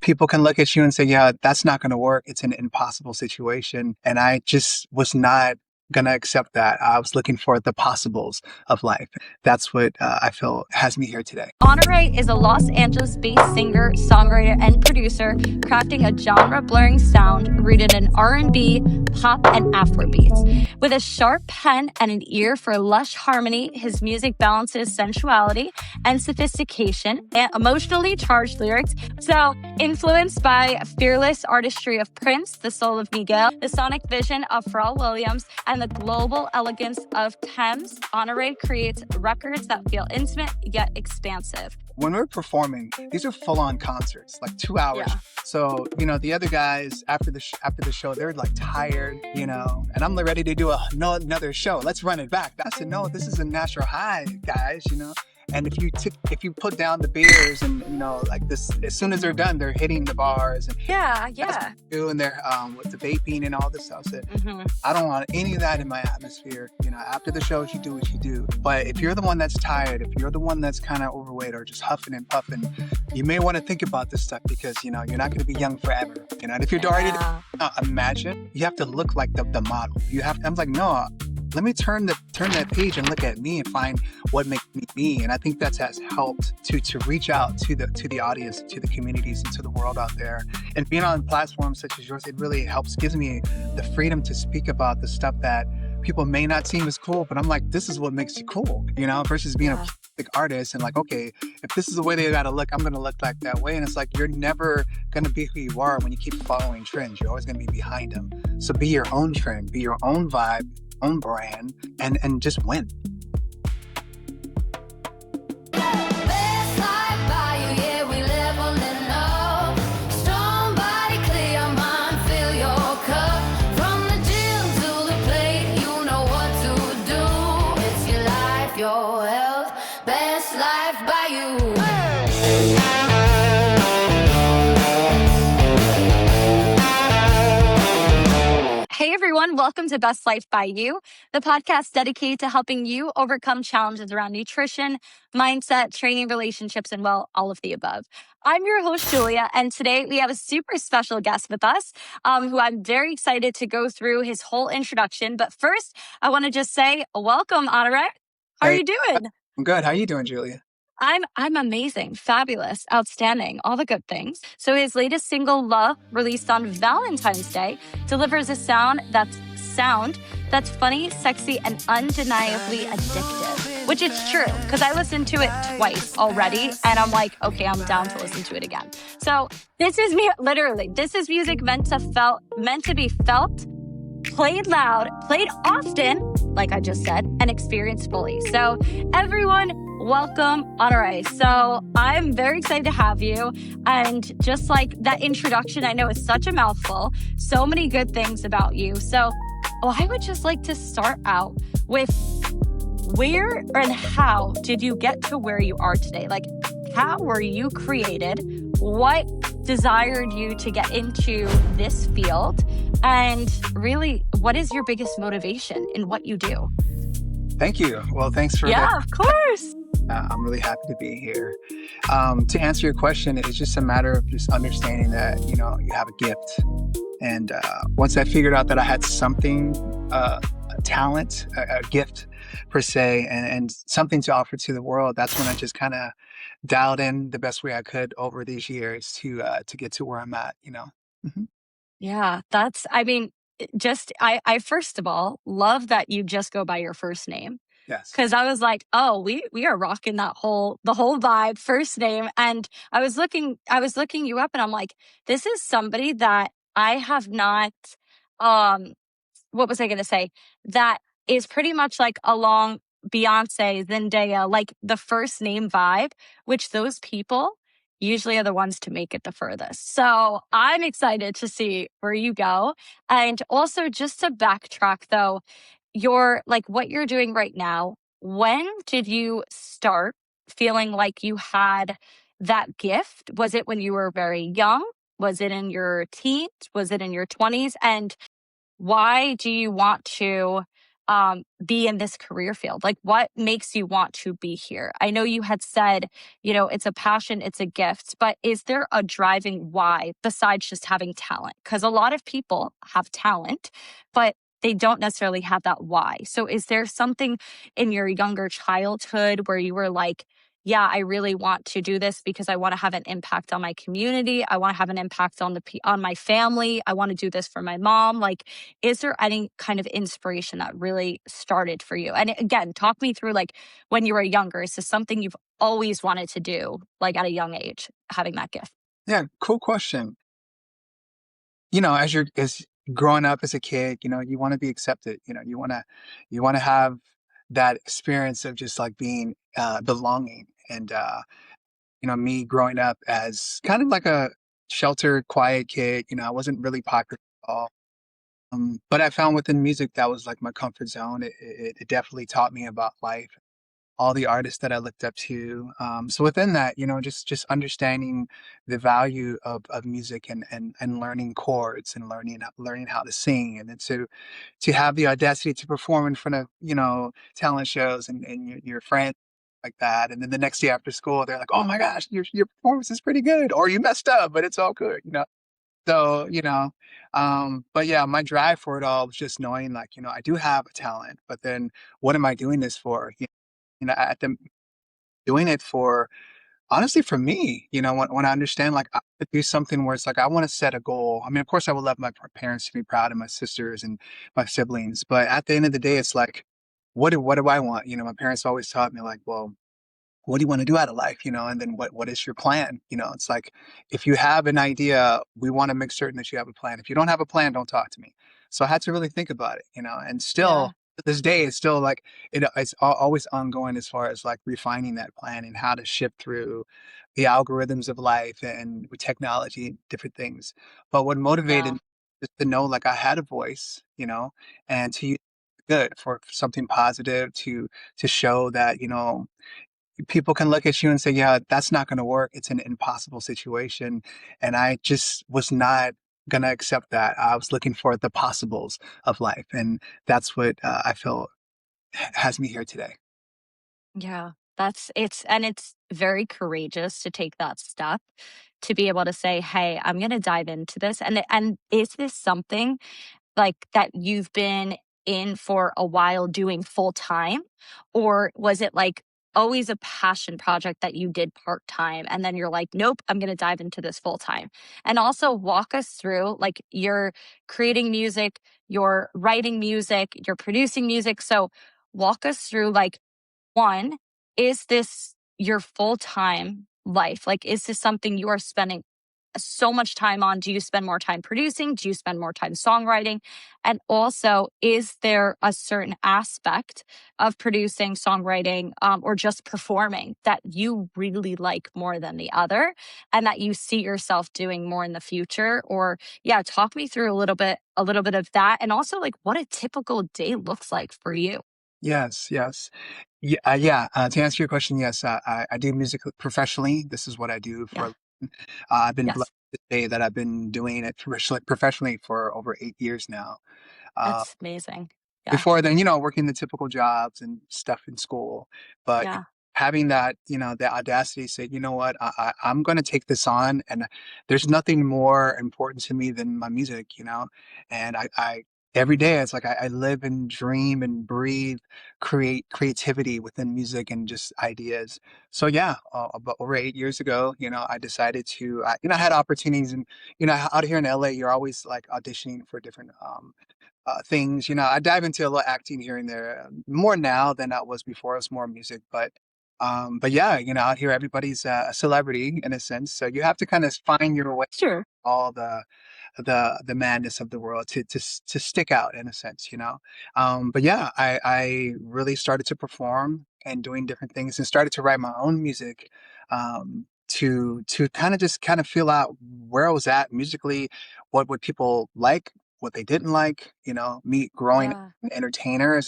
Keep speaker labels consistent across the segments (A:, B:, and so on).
A: People can look at you and say, yeah, that's not going to work. It's an impossible situation. And I just was not going to accept that. I was looking for the possibles of life. That's what I feel has me here today.
B: Honoré is a Los Angeles-based singer, songwriter, and producer, crafting a genre-blurring sound rooted in R&B, pop, and Afro beats. With a sharp pen and an ear for lush harmony, his music balances sensuality and sophistication and emotionally charged lyrics. So, influenced by fearless artistry of Prince, the soul of Miguel, the sonic vision of Pharrell Williams, and the global elegance of Thames, Honoré creates records that feel intimate yet expansive.
A: When we're performing, these are full-on concerts, like 2 hours.
B: Yeah.
A: So, the other guys after the show, they're like tired, and I'm ready to do another show. Let's run it back. I said, no, this is a natural high, guys, And if you put down the beers and like this, as soon as they're done, they're hitting the bars and
B: Yeah.
A: and they're with the vaping and all this stuff. So I don't want any of that in my atmosphere. After the shows, you do what you do. But if you're the one that's tired, if you're the one that's kind of overweight or just huffing and puffing, you may want to think about this stuff because you're not going to be young forever. And if you're already imagine, you have to look like the model. I'm like, no. Let me turn that page and look at me and find what makes me me. And I think that has helped to reach out to the audience, to the communities, and to the world out there. And being on platforms such as yours, it really gives me the freedom to speak about the stuff that people may not seem as cool, but I'm like, this is what makes you cool, versus being a big artist and like, okay, if this is the way they gotta look, I'm gonna look like that way. And it's like, you're never gonna be who you are when you keep following trends. You're always gonna be behind them. So be your own trend, be your own vibe, own brand, and just win.
B: Hey everyone, welcome to Best Life by You, the podcast dedicated to helping you overcome challenges around nutrition, mindset, training, relationships, and well, all of the above. I'm your host, Julia, and today we have a super special guest with us who I'm very excited to go through his whole introduction. But first, I want to just say welcome, Honoré. How are you doing?
A: I'm good. How are you doing, Julia?
B: I'm amazing, fabulous, outstanding, all the good things. So his latest single, Love, released on Valentine's Day, delivers a sound that's funny, sexy, and undeniably addictive. Which is true, because I listened to it twice already, and I'm like, okay, I'm down to listen to it again. So this is this is music meant to be felt, played loud, played often, like I just said, and experienced fully. So everyone, welcome, Honoré. So I'm very excited to have you. And just like that introduction, I know is such a mouthful, so many good things about you. So I would just like to start out with where and how did you get to where you are today? Like, how were you created? What desired you to get into this field? And really, what is your biggest motivation in what you do?
A: Thank you. Well, thanks for that.
B: Yeah, of course.
A: I'm really happy to be here. To answer your question, it's just a matter of just understanding that, you have a gift. And once I figured out that I had something, a talent, a gift per se, and something to offer to the world, that's when I just kind of dialed in the best way I could over these years to get to where I'm at, Mm-hmm.
B: Yeah, I first of all love that you just go by your first name.
A: Yes.
B: Because I was like, oh, we are rocking the whole vibe, first name. And I was looking you up and I'm like, this is somebody that I have not, what was I going to say? That is pretty much like along Beyonce, Zendaya, like the first name vibe, which those people usually are the ones to make it the furthest. So I'm excited to see where you go. And also just to backtrack though, what you're doing right now, when did you start feeling like you had that gift? Was it when you were very young? Was it in your teens? Was it in your 20s? And why do you want to be in this career field? Like, what makes you want to be here? I know you had said, it's a passion, it's a gift, but is there a driving why besides just having talent? Because a lot of people have talent, but they don't necessarily have that why. So is there something in your younger childhood where you were like, yeah, I really want to do this because I want to have an impact on my community. I want to have an impact on on my family. I want to do this for my mom. Like, is there any kind of inspiration that really started for you? And again, talk me through like when you were younger. Is this something you've always wanted to do, like at a young age, having that gift?
A: Yeah, cool question. As growing up as a kid, you want to be accepted. You want to have that experience of just like being belonging. And me growing up as kind of like a sheltered, quiet kid, I wasn't really popular at all. But I found within music that was like my comfort zone. It definitely taught me about life, all the artists that I looked up to. So within that, just understanding the value of music and learning chords and learning how to sing, and then to have the audacity to perform in front of talent shows and your friends like that, and then the next day after school they're like, oh my gosh, your performance is pretty good, or you messed up but it's all good. So, but yeah, my drive for it all was just knowing like, I do have a talent, but then what am I doing this for? At the doing it for honestly for me, when I understand like I could do something where it's like I want to set a goal. I mean, of course I would love my parents to be proud of my sisters and my siblings, but at the end of the day, it's like, what do I want? My parents always taught me like, well, what do you want to do out of life, and then what is your plan? It's like, if you have an idea, we want to make certain that you have a plan. If you don't have a plan, don't talk to me. So I had to really think about it, and still
B: Yeah.
A: to this day it's still like it's always ongoing as far as like refining that plan and how to shift through the algorithms of life and with technology and different things. But what motivated
B: Yeah.
A: me is to know like I had a voice, and to use it good for something positive, to show that people can look at you and say, yeah, that's not going to work. It's an impossible situation. And I just was not going to accept that. I was looking for the possibles of life. And that's what I feel has me here today.
B: Yeah. It's very courageous to take that step to be able to say, hey, I'm going to dive into this. And is this something like that you've been in for a while doing full time? Or was it like always a passion project that you did part time? And then you're like, nope, I'm going to dive into this full time. And also walk us through like you're creating music, you're writing music, you're producing music. So walk us through like, one, is this your full time life? Like, is this something you are spending so much time on? Do you spend more time producing? Do you spend more time songwriting? And also, is there a certain aspect of producing, songwriting, or just performing that you really like more than the other and that you see yourself doing more in the future? Or yeah, talk me through a little bit of that. And also like what a typical day looks like for you.
A: Yes, yes. Yeah, yeah. To answer your question, yes, I do music professionally. This is what I do for.
B: Yeah.
A: I've been blessed
B: Yes.
A: to say that I've been doing it professionally for over 8 years now. Uh,
B: That's amazing. Yeah.
A: Before then, working the typical jobs and stuff in school, but
B: Yeah.
A: having that, the audacity to say, you know what, I'm going to take this on, and there's nothing more important to me than my music. And I every day it's like I live and dream and breathe creativity within music and just ideas. So yeah, about over 8 years ago, I decided to, I had opportunities, and out here in LA, you're always like auditioning for different things. I dive into a little acting here and there, more now than I was before. It's more music, but yeah, out here everybody's a celebrity in a sense, so you have to kind of find your way
B: Sure.
A: all the madness of the world to stick out in a sense. But yeah, I really started to perform and doing different things and started to write my own music, to kind of feel out where I was at musically, what would people like, what they didn't like. Me growing up
B: Yeah.
A: an entertainer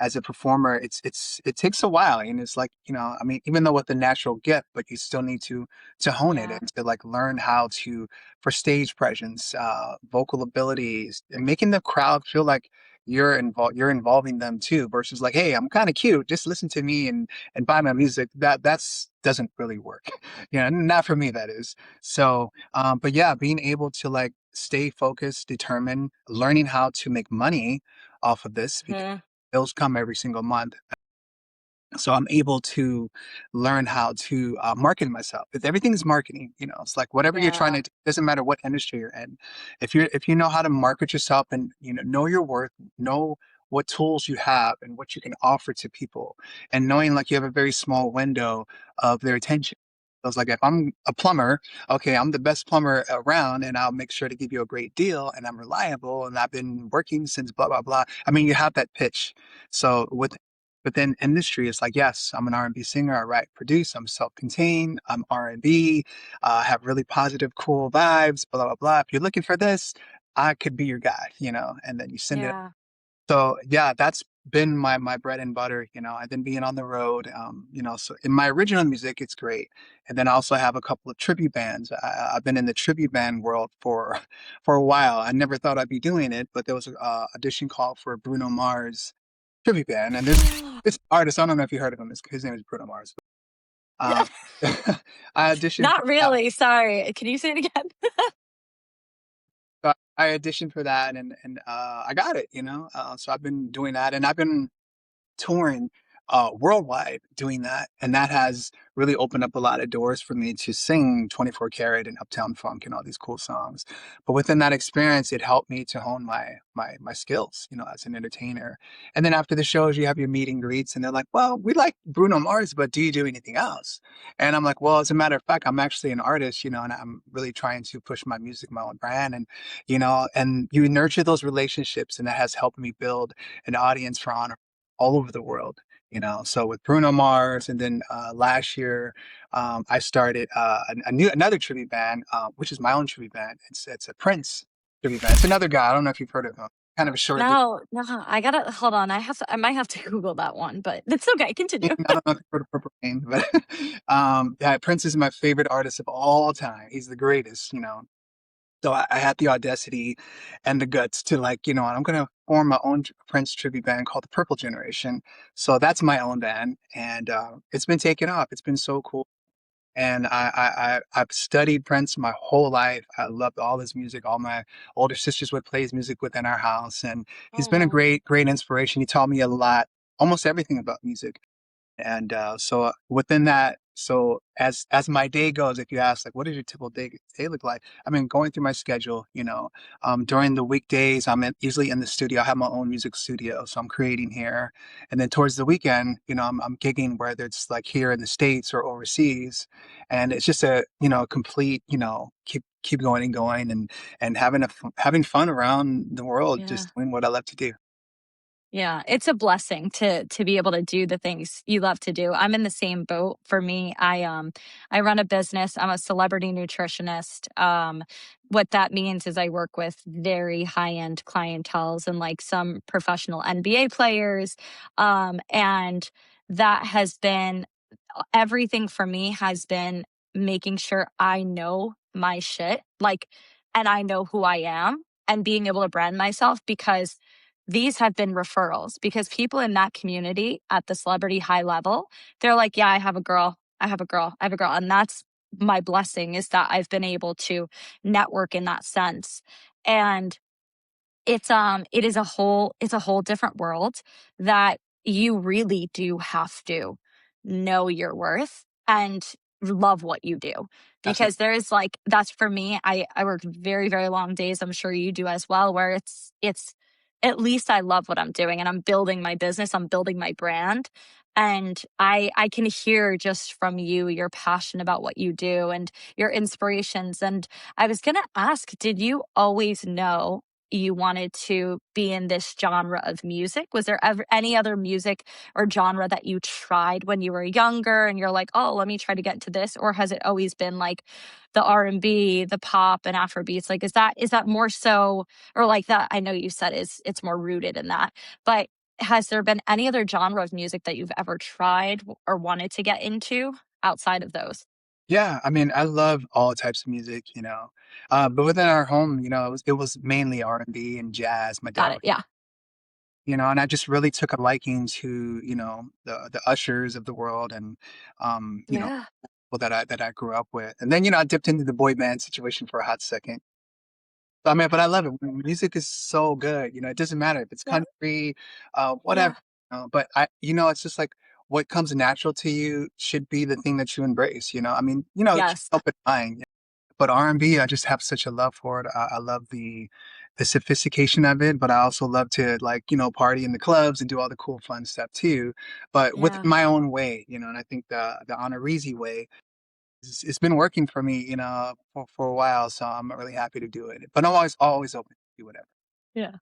A: as a performer, it takes a while, and it's like, I mean, even though with a natural gift, but you still need to hone it
B: Yeah.
A: and to like learn how to for stage presence, vocal abilities, and making the crowd feel like you're involving them too, versus like, hey, I'm kind of cute, just listen to me and buy my music. That's doesn't really work. Not for me, that is. So but yeah, being able to like stay focused, determined, learning how to make money off of this, because
B: Mhm.
A: bills come every single month. So I'm able to learn how to market myself. Because everything is marketing. It's like whatever you're trying
B: Yeah.
A: to do, doesn't matter what industry you're in. If you know how to market yourself and know your worth, know what tools you have and what you can offer to people, and knowing like you have a very small window of their attention. So it's like if I'm a plumber, okay, I'm the best plumber around, and I'll make sure to give you a great deal, and I'm reliable, and I've been working since blah blah blah. I mean, you have that pitch. So within industry, it's like, yes, I'm an R&B singer. I write, produce. I'm self-contained. I'm R&B. Have really positive, cool vibes. Blah blah blah. If you're looking for this, I could be your guy. And then you send it.
B: Yeah.
A: So yeah, that's been my bread and butter. I've been being on the road. So in my original music, it's great. And then I also have a couple of tribute bands. I've been in the tribute band world for for a while. I never thought I'd be doing it, but there was a audition call for Bruno Mars tribute band, and this artist, I don't know if you heard of him. His name is Bruno Mars. Um, I auditioned for
B: Not
A: that.
B: really. Sorry. Can you say it again?
A: I auditioned for that, and I got it. So I've been doing that, and I've been touring worldwide doing that. And that has really opened up a lot of doors for me to sing 24 Karat and Uptown Funk and all these cool songs. But within that experience, it helped me to hone my skills, as an entertainer. And then after the shows, you have your meet and greets, and they're like, well, we like Bruno Mars, but do you do anything else? And I'm like, well, as a matter of fact, I'm actually an artist, and I'm really trying to push my music, my own brand. And you nurture those relationships, and that has helped me build an audience for Honor all over the world. So with Bruno Mars, and then last year I started another tribute band, which is my own tribute band. It's a Prince tribute band. It's another guy. I don't know if you've heard of him. Kind of a short.
B: No, no, I gotta hold on. I might have to Google that one, but it's okay. Continue.
A: I don't know if you've heard of Purple Rain, but yeah, Prince is my favorite artist of all time. He's the greatest. So I had the audacity and the guts to like, I'm gonna form my own Prince tribute band called the Purple Generation. So that's my own band, and it's been taken off. It's been so cool. And I've studied Prince my whole life. I loved all his music. All my older sisters would play his music within our house, and he's been a
B: Oh,
A: great inspiration. He taught me a lot, almost everything about music. And so within that, so as my day goes, if you ask like, what does your typical day look like? I mean, going through my schedule, during the weekdays, usually in the studio. I have my own music studio, so I'm creating here. And then towards the weekend, I'm gigging, whether it's like here in the States or overseas. And it's just a complete, keep going and going, and having fun around the world,
B: yeah.
A: just doing what I love to do.
B: Yeah, it's a blessing to be able to do the things you love to do. I'm in the same boat. For me, I run a business. I'm a celebrity nutritionist. What that means is I work with very high-end clientels and like some professional NBA players. And that has been everything for me has been making sure I know my shit, like, and I know who I am and being able to brand myself because these have been referrals because people in that community at the celebrity high level, they're like, yeah, I have a girl. I have a girl. I have a girl. And that's my blessing is that I've been able to network in that sense. And it's a whole different world that you really do have to know your worth and love what you do
A: Absolutely.
B: because there's like that's for me. I work very very long days. I'm sure you do as well where it's at least I love what I'm doing and I'm building my business, I'm building my brand, and I can hear just from you your passion about what you do and your inspirations. And I was going to ask, did you always know you wanted to be in this genre of music? Was there ever any other music or genre that you tried when you were younger and you're like, "Oh, let me try to get into this," or has it always been like the R&B, the pop and Afro beats? Like is that more so, or like that I know you said is it's more rooted in that. But has there been any other genre of music that you've ever tried or wanted to get into outside of those?
A: Yeah, I mean, I love all types of music, but within our home, it was mainly R&B and jazz. My
B: Got
A: dad
B: it. Yeah.
A: and I just really took a liking to, the Ushers of the world and,
B: Yeah.
A: people that I grew up with. And then, I dipped into the boy band situation for a hot second. I mean, but I love it. Music is so good. It doesn't matter if it's
B: Yeah.
A: country, whatever.
B: Yeah.
A: But it's just like what comes natural to you should be the thing that you embrace. I mean, keep
B: Yes.
A: open mind. But R&B, I just have such a love for it. I love the sophistication of it, but I also love to like, party in the clubs and do all the cool fun stuff too, but with
B: Yeah.
A: my own way, and I think the Honoré way it's been working for me, for a while, so I'm really happy to do it. But I'm always open to do whatever.
B: Yeah.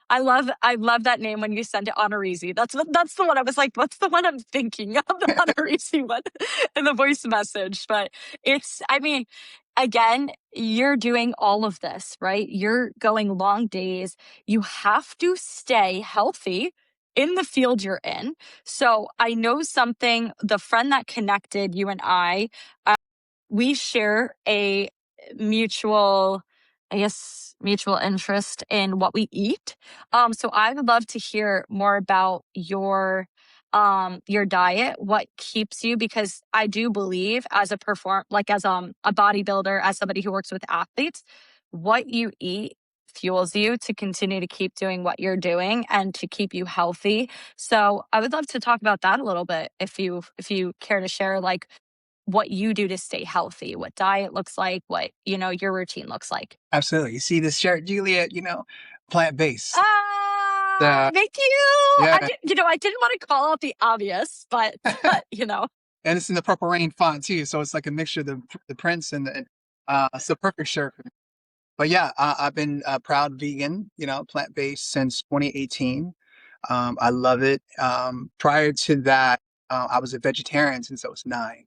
B: I love that name when you send it Honorese. That's the one I was like, what's the one I'm thinking of, the Honorese one in the voice message. But I mean, again, you're doing all of this, right? You're going long days. You have to stay healthy in the field you're in. So I know something, the friend that connected you and I, we share a mutual, I guess, mutual interest in what we eat. So I would love to hear more about your diet, what keeps you, because I do believe as a bodybuilder, as somebody who works with athletes, what you eat fuels you to continue to keep doing what you're doing and to keep you healthy. So I would love to talk about that a little bit if you care to share, like, what you do to stay healthy, what diet looks like, what, your routine looks like.
A: Absolutely. You see this shirt, Juliet, plant-based.
B: Ah,
A: Uh,
B: thank you.
A: yeah,
B: I didn't want to call out the obvious, but,
A: and it's in the Purple Rain font too, so it's like a mixture of the Prince it's the perfect shirt for me. But yeah, I've been a proud vegan, plant-based since 2018. I love it. Prior to that, I was a vegetarian since I was 9.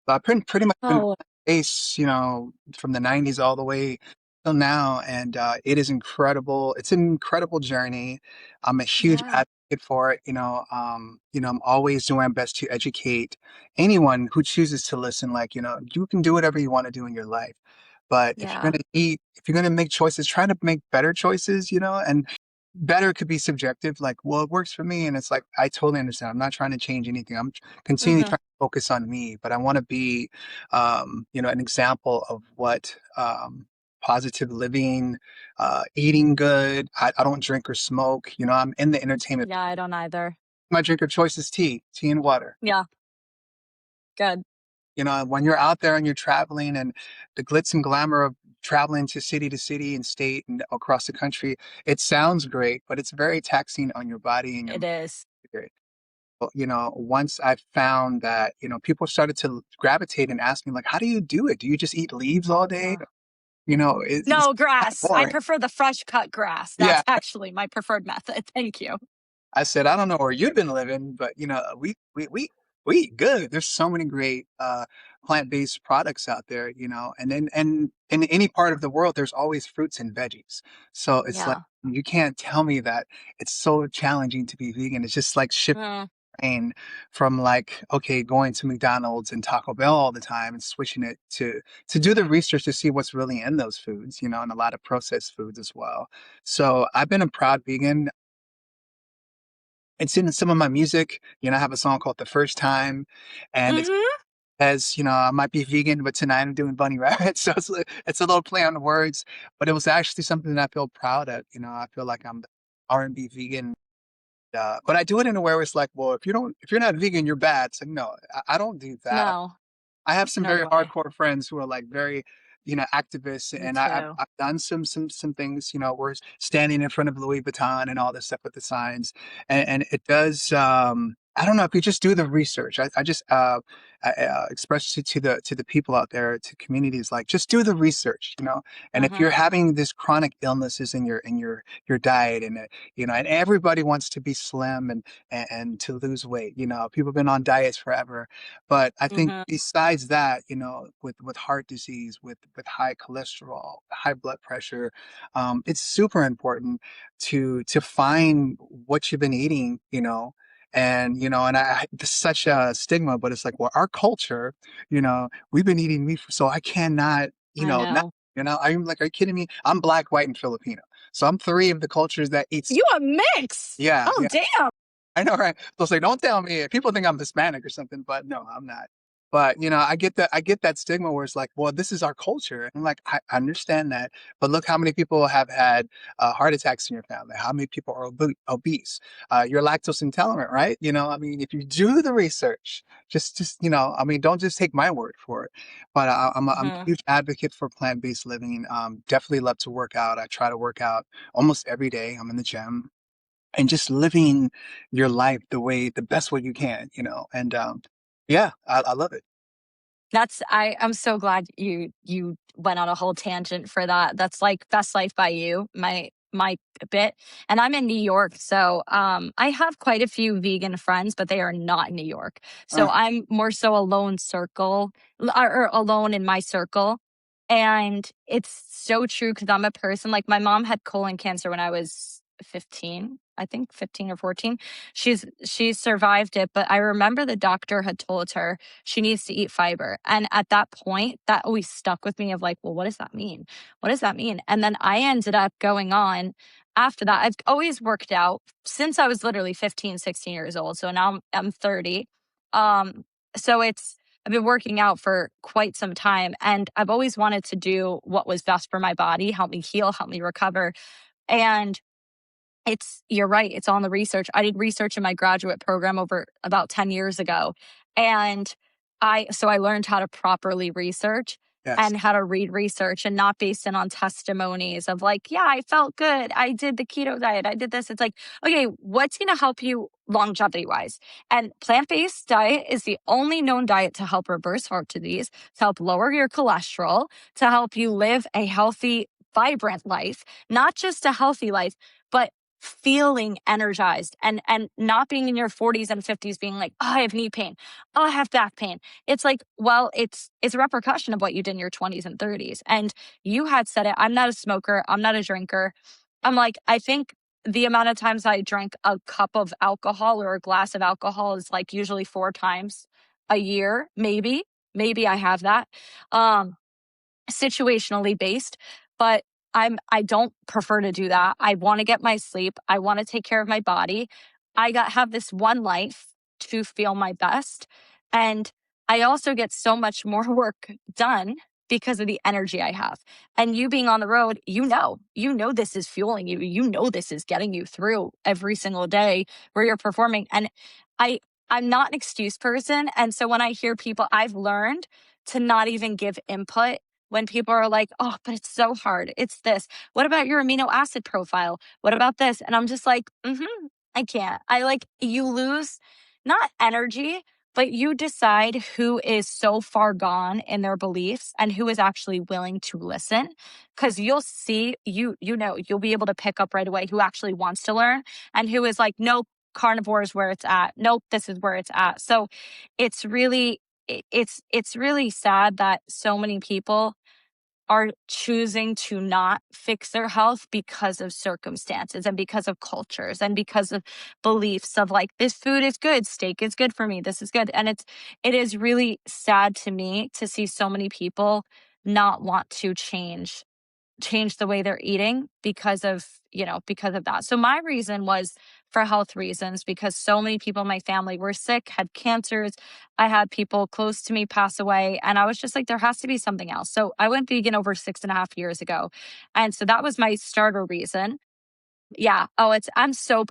A: But I've pretty much been
B: oh,
A: plant-based, from the 90s all the way till now, and it is incredible. It's an incredible journey. I'm a huge
B: yeah,
A: advocate for it. I'm always doing my best to educate anyone who chooses to listen. Like, you can do whatever you want to do in your life. But if you're
B: yeah,
A: gonna eat, if you're gonna make choices, try to make better choices, and better could be subjective. Like, well, it works for me, and it's like I totally understand. I'm not trying to change anything. I'm continually
B: hmm,
A: trying to focus on me, but I want to be, an example of what positive living, eating good. I don't drink or smoke. I'm in the entertainment.
B: yeah, I don't either.
A: My drink of choice is tea and water.
B: Yeah, good.
A: When you're out there and you're traveling and the glitz and glamour of traveling to city and state and across the country, it sounds great, but it's very taxing on your body and your
B: It is.
A: spirit. Well, once I found that, people started to gravitate and ask me, like, how do you do it? Do you just eat leaves all day?
B: Uh,
A: It's
B: no, grass. I
A: boring.
B: prefer the fresh cut grass.
A: Yeah.
B: That's actually my preferred method. Thank you.
A: I said, I don't know where you've been living, but we eat good. There's so many great plant-based products out there, and in any part of the world, there's always fruits and veggies. So it's like
B: Yeah.
A: you can't tell me that it's so challenging to be vegan. It's just like shifting
B: Mm,
A: brain from like, okay, going to McDonald's and Taco Bell all the time and switching it to do the research to see what's really in those foods, and a lot of processed foods as well. So I've been a proud vegan. It's in some of my music. I have a song called The First Time, and it's
B: hmm.
A: as I might be vegan, but tonight I'm doing bunny rabbit. So it's a little play on the words, but it was actually something that I feel proud of. I feel like I'm the R&B vegan. But I do it in a way where it's like, well, if you're not vegan, you're bad. So no, I don't do that.
B: No,
A: I have some
B: nor
A: very
B: do I.
A: hardcore friends who are like very, activists,
B: Me
A: and
B: too.
A: I've done some things. We're standing in front of Louis Vuitton and all this stuff with the signs, and it does. I don't know if you just do the research. I just express it to the people out there, to communities, like just do the research. And if
B: Hmm.
A: you're having this chronic illnesses in your diet, and and everybody wants to be slim and to lose weight. People have been on diets forever, but I think
B: Hmm.
A: besides that, with heart disease, with high cholesterol, high blood pressure, it's super important to find what you've been eating, and there's such a stigma, but it's like, well, our culture, we've been eating meat, so I cannot,
B: I
A: not
B: know.
A: I'm like, are you kidding me? I'm black, white, and Filipino. So I'm three of the cultures that eats.
B: You a mix.
A: Yeah,
B: Oh,
A: yeah.
B: damn.
A: I know, right? So it's like, don't tell me. People think I'm Hispanic or something, but no, I'm not. But I get that stigma where it's like, well, this is our culture. And I'm like, I understand that, but look how many people have had heart attacks in your family. How many people are obese? You're lactose intolerant, right? I mean, if you do the research, just I mean, don't just take my word for it. But I'm a
B: Mhm.
A: huge advocate for plant-based living. Definitely love to work out. I try to work out almost every day. I'm in the gym and just living your life the best way you can, and yeah, I love it.
B: I'm so glad you went on a whole tangent for that. That's like Best Life by You, my bit. And I'm in New York, so I have quite a few vegan friends, but they are not in New York. So
A: Uh,
B: I'm more so or alone in my circle. And it's so true because I'm a person like my mom had colon cancer when I was 15, I think 15 or 14. She survived it, but I remember the doctor had told her she needs to eat fiber. And at that point, that always stuck with me of like, well, what does that mean? What does that mean? And then I ended up going on after that. I've always worked out since I was literally 15, 16 years old. So now I'm 30. Um, so I've been working out for quite some time and I've always wanted to do what was best for my body, help me heal, help me recover. And you're right. It's on the research. I did research in my graduate program over about 10 years ago. And so I learned how to properly research
A: yes.
B: and how to read research and not based it on testimonies of like, yeah, I felt good. I did the keto diet. I did this. It's like, okay, what's going to help you longevity wise? And plant-based diet is the only known diet to help reverse heart disease, to help lower your cholesterol, to help you live a healthy, vibrant life, not just a healthy life, but feeling energized and not being in your 40s and 50s being like, oh, I have knee pain, oh, I have back pain. It's like, well, it's a repercussion of what you did in your 20s and 30s. And you had said it, I'm not a smoker, I'm not a drinker. I'm like, I think the amount of times I drank a cup of alcohol or a glass of alcohol is like usually 4 times a year, maybe I have that. Um Situationally based, but I don't prefer to do that. I want to get my sleep. I want to take care of my body. Have this one life to feel my best. And I also get so much more work done because of the energy I have. And you being on the road, this is fueling you. This is getting you through every single day where you're performing. And I I'm not an excuse person. And so when I hear people, I've learned to not even give input when people are like, oh, but it's so hard. It's this. What about your amino acid profile? What about this? And I'm just like, I can't. You lose not energy, but you decide who is so far gone in their beliefs and who is actually willing to listen. Cause you'll see, you'll be able to pick up right away who actually wants to learn and who is like, nope, carnivore is where it's at. Nope, this is where it's at. So it's really, it's really sad that so many people are choosing to not fix their health because of circumstances and because of cultures and because of beliefs of like this food is good, steak is good for me, this is good. And it is really sad to me to see so many people not want to change the way they're eating because of that. So my reason was for health reasons because so many people in my family were sick, had cancers. I had people close to me pass away. And I was just like, there has to be something else. So I went vegan over 6.5 years ago. And so that was my starter reason. Yeah. Oh, I'm so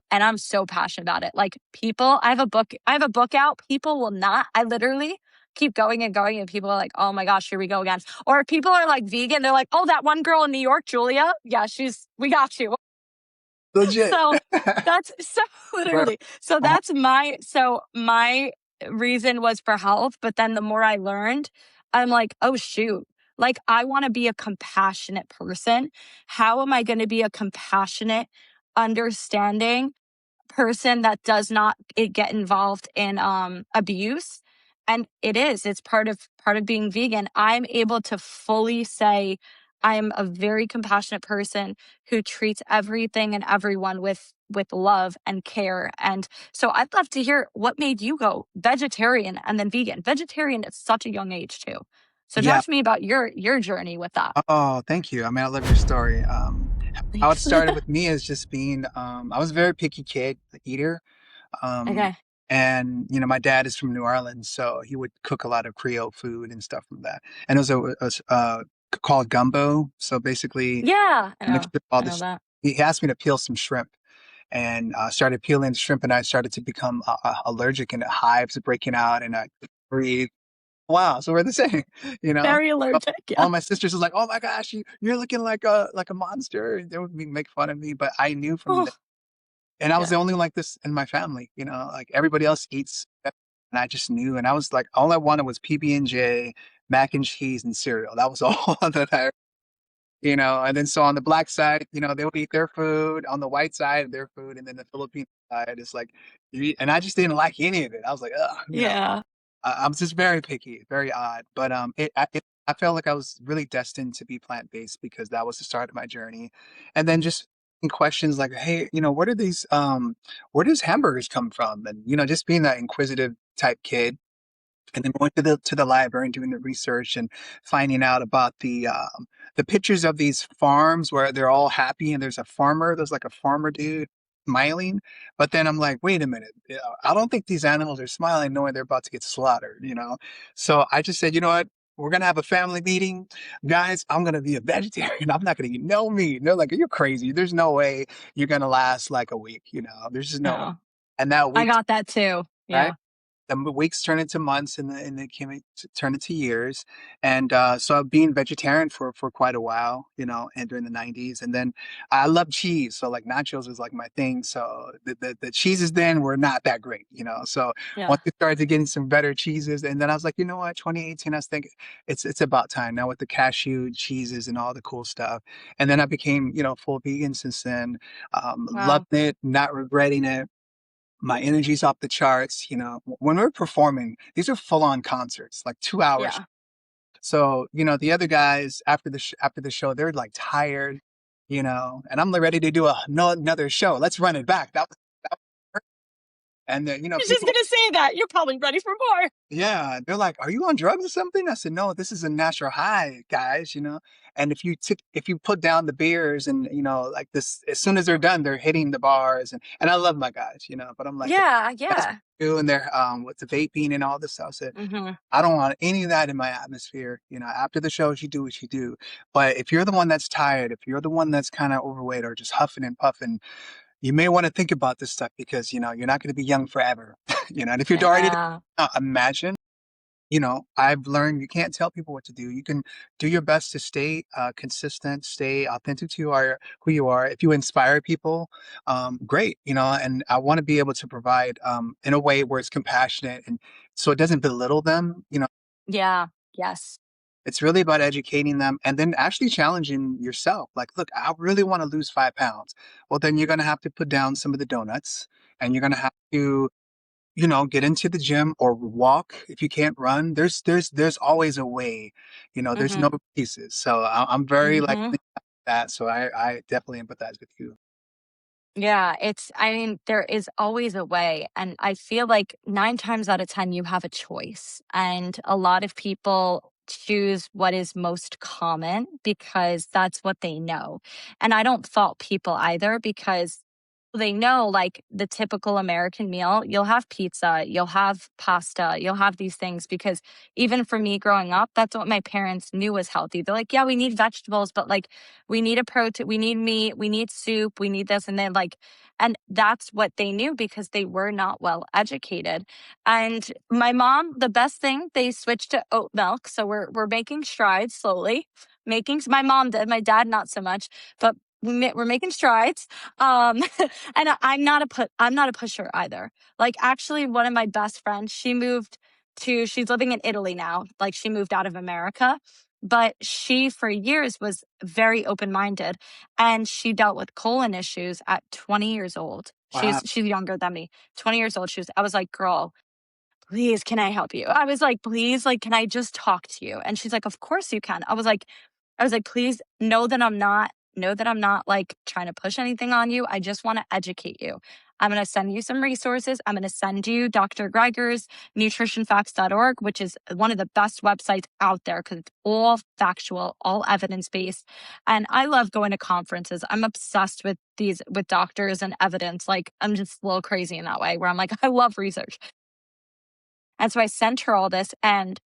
B: passionate about it. Like I have a book out. People will not, I literally keep going and going. And people are like, oh my gosh, here we go again. Or if people are like vegan, they're like, oh, that one girl in New York, Julia. Yeah, we got you.
A: Legit.
B: So that's so
A: Bro.
B: literally. So
A: Uh-huh.
B: my reason was for health. But then the more I learned, I'm like, oh shoot. Like I want to be a compassionate person. How am I going to be a compassionate, understanding person that does not get involved in abuse? And it's part of being vegan. I'm able to fully say I'm a very compassionate person who treats everything and everyone with love and care. And so I'd love to hear what made you go vegetarian and then vegan. Vegetarian at such a young age too. So
A: Yeah.
B: talk to me about your journey with that.
A: Oh, thank you. I mean, I love your story. How it
B: Thanks.
A: started with me is just being, I was a very picky kid, eater. Um,
B: Okay.
A: and my dad is from New Orleans, so he would cook a lot of Creole food and stuff from that. And it was called gumbo. So basically,
B: Yeah,
A: a mixture of all
B: I know
A: this.
B: that.
A: He asked me to peel some shrimp, and started peeling shrimp, and I started to become allergic, and hives breaking out, and I couldn't breathe. Wow, so we're the same, you know?
B: Very
A: So,
B: allergic,
A: all
B: yeah.
A: my sisters was like, "Oh my gosh, you're looking like a monster." And they would make fun of me, but I knew from the
B: Oh,
A: and I was
B: yeah,
A: the only like this in my family, like everybody else eats, and I just knew, and I was like, all I wanted was PB&J, mac and cheese, and cereal. That was all that and then so on the black side, they would eat their food, on the white side, their food, and then the Philippine side is like, and I just didn't like any of it. I was like, ugh.
B: yeah,
A: I'm just very picky, very odd, but I felt like I was really destined to be plant based because that was the start of my journey, and then just in questions like, hey, where does hamburgers come from, and just being that inquisitive type kid, and then going to the library and doing the research and finding out about the pictures of these farms where they're all happy and there's like a farmer dude smiling, but then I'm like, wait a minute, I don't think these animals are smiling knowing they're about to get slaughtered. So I just said, you know what, we're gonna have a family meeting, guys. I'm gonna be a vegetarian. I'm not gonna eat no meat. And they're like, you're crazy, there's no way you're gonna last like a week. There's just no way.
B: no.
A: And that
B: I
A: week,
B: got that too,
A: right,
B: yeah,
A: the weeks turn into months, and they turn into years. And so I've been vegetarian for quite a while, and during the 90s. And then I love cheese, so like nachos was like my thing. So the cheeses then were not that great. So
B: yeah,
A: once we started getting some better cheeses, and then I was like, you know what, 2018, I was thinking it's about time now with the cashew cheeses and all the cool stuff. And then I became full vegan since then.
B: wow,
A: Loved it, not regretting it. My energy's off the charts. When we're performing, these are full on concerts, like 2 hours.
B: yeah.
A: So, the other guys after the show, they're like tired, and I'm like ready to do no, another show. Let's run it back. That was and then,
B: I was just
A: people,
B: gonna say that, you're probably ready for more.
A: yeah, they're like, "Are you on drugs or something?" I said, "No, this is a natural high, guys. And if you put down the beers and like this, as soon as they're done, they're hitting the bars, and I love my guys. But I'm like,
B: Yeah,
A: that's
B: yeah,
A: doing their with the vaping and all this stuff. I said,
B: mhm,
A: I don't want any of that in my atmosphere. After the shows, you do what you do. But if you're the one that's tired, if you're the one that's kind of overweight or just huffing and puffing, you may want to think about this stuff because you're not going to be young forever. And if you're already
B: yeah,
A: imagine. I've learned you can't tell people what to do. You can do your best to stay consistent, stay authentic to who you are. If you inspire people, great. And I want to be able to provide in a way where it's compassionate and so it doesn't belittle them.
B: yeah, yes,
A: It's really about educating them and then actually challenging yourself. Like, look, I really want to lose 5 pounds. Well, then you're going to have to put down some of the donuts, and you're going to have to get into the gym or walk if you can't run. There's always a way. There's
B: mhm,
A: no excuses. So I'm very like
B: mhm.
A: that. So I definitely empathize with you.
B: Yeah, I mean, there is always a way. And I feel like 9 times out of 10, you have a choice. And a lot of people choose what is most common because that's what they know. And I don't fault people either because they know like the typical American meal, you'll have pizza, you'll have pasta, you'll have these things because even for me growing up, that's what my parents knew was healthy. They're like, yeah, we need vegetables, but like we need a protein, we need meat, we need soup, we need this. And then like, and that's what they knew because they were not well educated. And my mom, the best thing, they switched to oat milk. So we're making strides slowly. My mom did, my dad not so much, but we're making strides. And I'm not a pusher either. Like actually, one of my best friends, she's living in Italy now. Like she moved out of America, but she for years was very open minded, and she dealt with colon issues at 20 years old.
A: Wow.
B: She's younger than me. 20 years old. I was like, girl, please, can I help you? I was like, please, like, can I just talk to you? And she's like, of course you can. I was like, please know that I'm not like trying to push anything on you. I just want to educate you. I'm going to send you some resources. I'm going to send you Dr. Greger's nutritionfacts.org, which is one of the best websites out there because it's all factual, all evidence-based. And I love going to conferences. I'm obsessed with doctors and evidence. Like, I'm just a little crazy in that way where I'm like, I love research. And so I sent her all this, and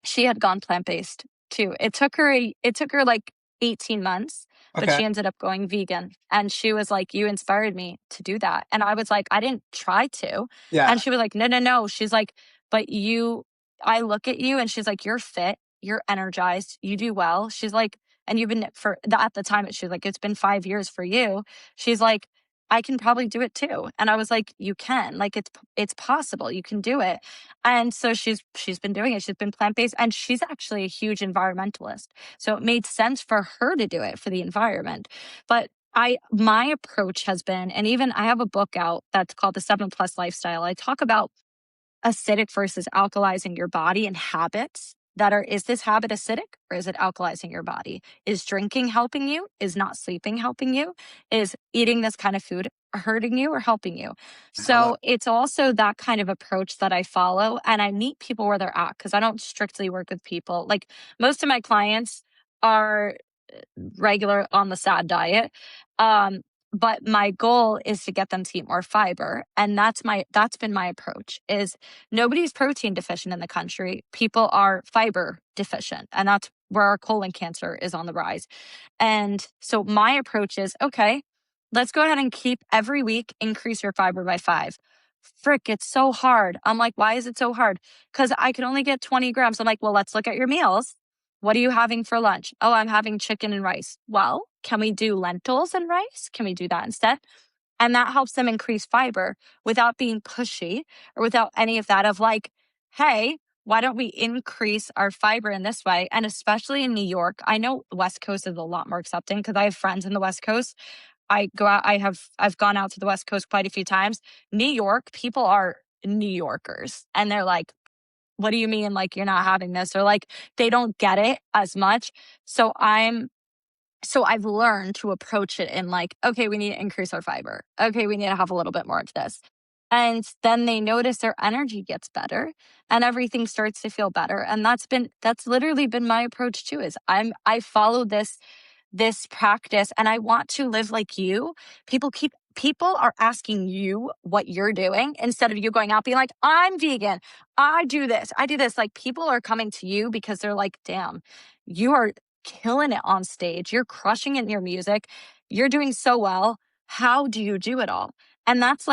B: she had gone plant-based too. It took her like 18 months, but she ended up going vegan. And she was like, you inspired me to do that. And I was like, I didn't try to.
A: Yeah.
B: And she was like, no. She's like, but I look at you, and she's like, you're fit, you're energized, you do well. She's like, and you've been at the time, she's like, it's been 5 years for you. She's like, I can probably do it too. And I was like, you can, like, it's possible, you can do it. And so she's been doing it. She's been plant-based, and she's actually a huge environmentalist. So it made sense for her to do it for the environment. But my approach has been, and even I have a book out that's called The 7+ Lifestyle. I talk about acidic versus alkalizing your body and habits is this habit acidic or is it alkalizing your body? Is drinking helping you? Is not sleeping helping you? Is eating this kind of food hurting you or helping you? So it's also that kind of approach that I follow, and I meet people where they're at because I don't strictly work with people. Like, most of my clients are regular on the SAD diet. But my goal is to get them to eat more fiber. And that's been my approach. Is nobody's protein deficient in the country. People are fiber deficient. And that's where our colon cancer is on the rise. And so my approach is, okay, let's go ahead and keep every week, increase your fiber by 5. Frick, it's so hard. I'm like, why is it so hard? Because I could only get 20 grams. I'm like, well, let's look at your meals. What are you having for lunch? Oh, I'm having chicken and rice. Well, can we do lentils and rice? Can we do that instead? And that helps them increase fiber without being pushy or without any of that of like, hey, why don't we increase our fiber in this way? And especially in New York, I know the West Coast is a lot more accepting because I have friends in the West Coast. I've gone out to the West Coast quite a few times. New York, people are New Yorkers, and they're like, what do you mean? Like, you're not having this? Or like, they don't get it as much. So I've learned to approach it in like, okay, we need to increase our fiber. Okay, we need to have a little bit more of this. And then they notice their energy gets better and everything starts to feel better. And that's literally been my approach too, is I follow this practice and I want to live like you. People are asking you what you're doing instead of you going out being like, I'm vegan. I do this. Like, people are coming to you because they're like, damn, you are killing it on stage. You're crushing it in your music. You're doing so well. How do you do it all? And that's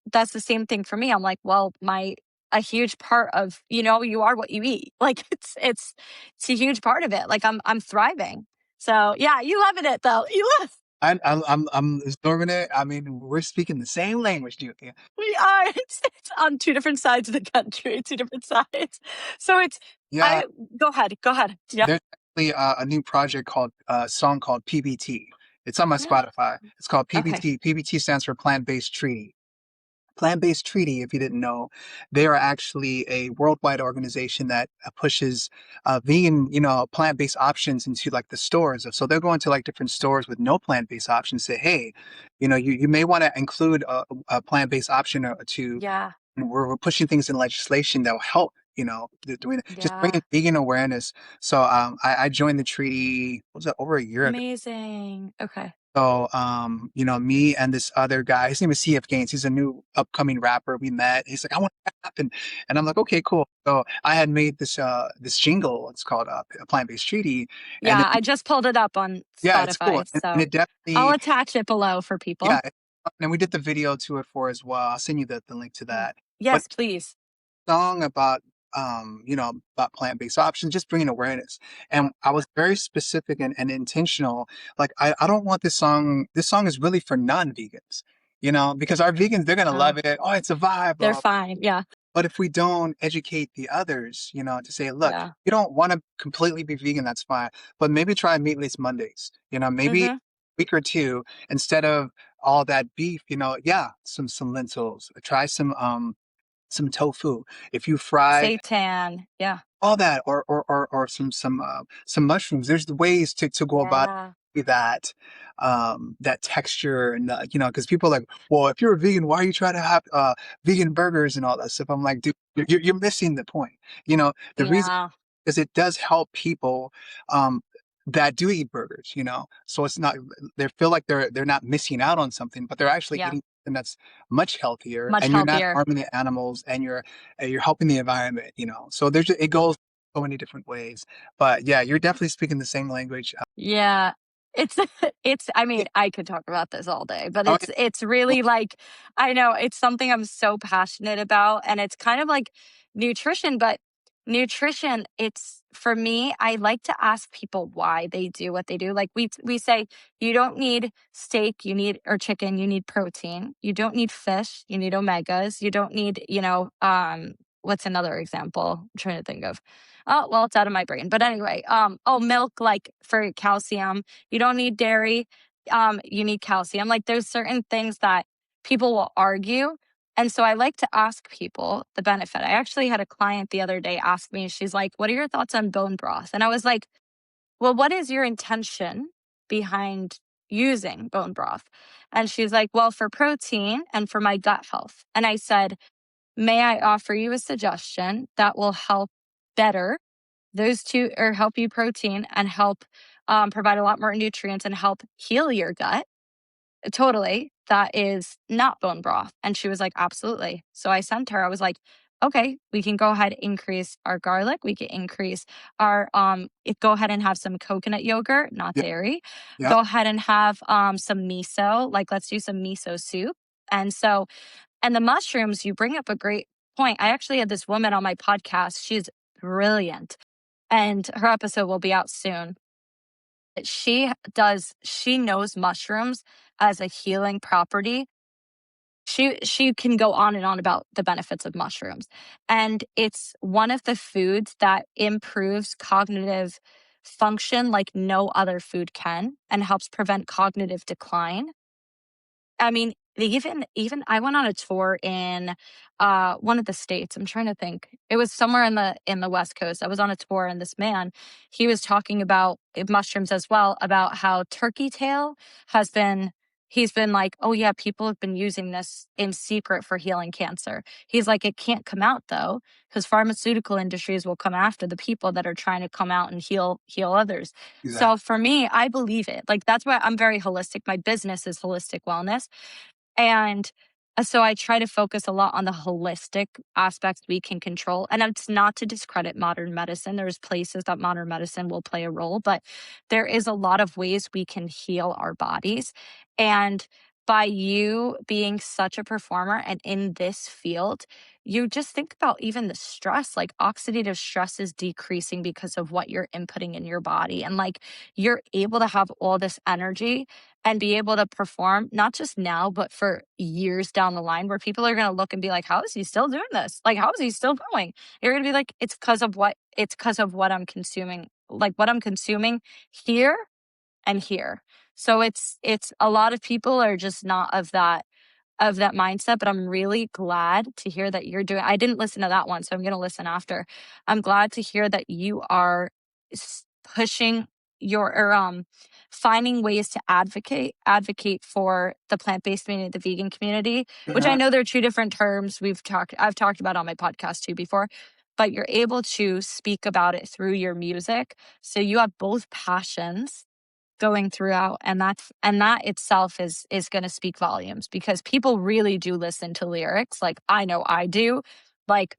B: the same thing for me. I'm like, well, a huge part of, you are what you eat. Like, it's a huge part of it. Like, I'm thriving. So yeah, you loving it though. You love.
A: I'm absorbing it. I mean, we're speaking the same language, Julia.
B: We are. It's on two different sides of the country, two different sides. So
A: Yeah.
B: Go ahead. Yeah.
A: There's actually a new project called song called PBT. It's on my Spotify. It's called PBT.
B: Okay.
A: PBT stands for Plant-Based Treaty. Plant-Based Treaty, if you didn't know, they are actually a worldwide organization that pushes vegan, plant-based options into like the stores. So they're going to like different stores with no plant-based options. Say, hey, you may want to include a plant-based option to.
B: Yeah.
A: We're pushing things in legislation that will help. Doing just bringing vegan awareness. So I joined the treaty. What was that, over a year ago?
B: Amazing. Okay.
A: So, me and this other guy, his name is CF Gaines. He's a new upcoming rapper. We met. He's like, I want to rap. And I'm like, okay, cool. So I had made this jingle. It's called a Plant-Based Treaty. And
B: Yeah, I just pulled it up on
A: yeah, it's cool.
B: Spotify.
A: And
B: So
A: it definitely,
B: I'll attach it below for people.
A: yeah. And we did the video to it as well. I'll send you the link to that. But
B: Yes, please.
A: song about about plant-based options, just bringing awareness. And I was very specific and intentional. Like, I don't want this song is really for non-vegans, because our vegans, they're gonna love it. Oh, it's a vibe.
B: They're fine. Yeah.
A: But if we don't educate the others, to say, look,
B: Yeah.
A: you don't want to completely be vegan, that's fine. But maybe try meatless Mondays, maybe a week or two, instead of all that beef, some lentils, try some tofu. If you fry
B: Seitan. Yeah.
A: all that, or some mushrooms, there's the ways to go about it. that that texture and because people are like, well, if you're a vegan, why are you trying to have vegan burgers and all that stuff? I'm like, dude, you're missing the point. The reason
B: Yeah.
A: is it does help people um that do eat burgers, so it's not they feel like they're not missing out on something, but they're actually
B: Yeah.
A: eating something that's much healthier,
B: Much
A: and you're not
B: healthier.
A: harming the animals, and you're helping the environment, so it goes so many different ways. But yeah, you're definitely speaking the same language.
B: Yeah. It's I
A: Yeah.
B: mean, I could talk about this all day, but
A: Oh,
B: it's
A: yeah.
B: really like I know it's something I'm so passionate about, and it's kind of like nutrition, but nutrition, it's for me, I like to ask people why they do what they do. Like we say you don't need steak, you need or chicken, you need protein. You don't need fish, you need omegas. You don't need, what's another example? I'm trying to think of. Oh, well, it's out of my brain. But anyway, milk, like for calcium. You don't need dairy. You need calcium. Like there's certain things that people will argue. And so I like to ask people the benefit. I actually had a client the other day ask me, she's like, what are your thoughts on bone broth? And I was like, well, what is your intention behind using bone broth? And she's like, well, for protein and for my gut health. And I said, may I offer you a suggestion that will help better those two, or help you protein and help provide a lot more nutrients and help heal your gut? Totally. That is not bone broth. And she was like, absolutely. So I sent her, I was like, okay, we can go ahead, increase our garlic. We can increase our, go ahead and have some coconut yogurt, not
A: Yep.
B: dairy.
A: Yep.
B: Go ahead and have some miso, like let's do some miso soup. And so, and the mushrooms, you bring up a great point. I actually had this woman on my podcast. She's brilliant, and her episode will be out soon. She knows mushrooms as a healing property. She can go on and on about the benefits of mushrooms. And it's one of the foods that improves cognitive function like no other food can, and helps prevent cognitive decline. I mean, even I went on a tour in one of the states. I'm trying to think. It was somewhere in the West Coast. I was on a tour, and this man, he was talking about mushrooms as well, about how turkey tail has been he's been like, "Oh yeah, people have been using this in secret for healing cancer." He's like, "It can't come out though, because pharmaceutical industries will come after the people that are trying to come out and heal others." So
A: Exactly.
B: for me, I believe it. Like that's why I'm very holistic. My business is holistic wellness. And so I try to focus a lot on the holistic aspects we can control. And it's not to discredit modern medicine. There's places that modern medicine will play a role, but there is a lot of ways we can heal our bodies. And by you being such a performer and in this field, you just think about even the stress, like oxidative stress is decreasing because of what you're inputting in your body. And like you're able to have all this energy and be able to perform not just now, but for years down the line, where people are going to look and be like, how is he still doing this? Like, how is he still going? You're going to be like, it's because of what I'm consuming, like what I'm consuming here and here. So it's a lot of people are just not of that mindset, but I'm really glad to hear that you're doing. I didn't listen to that one, so I'm going to listen after. I'm glad to hear that you are pushing your or finding ways to advocate for the plant-based community, the vegan community, which I
A: Mhm.
B: know they're two different terms. I've talked about on my podcast too before, but you're able to speak about it through your music. So you have both passions going throughout, and that itself is going to speak volumes, because people really do listen to lyrics. Like I know I do. Like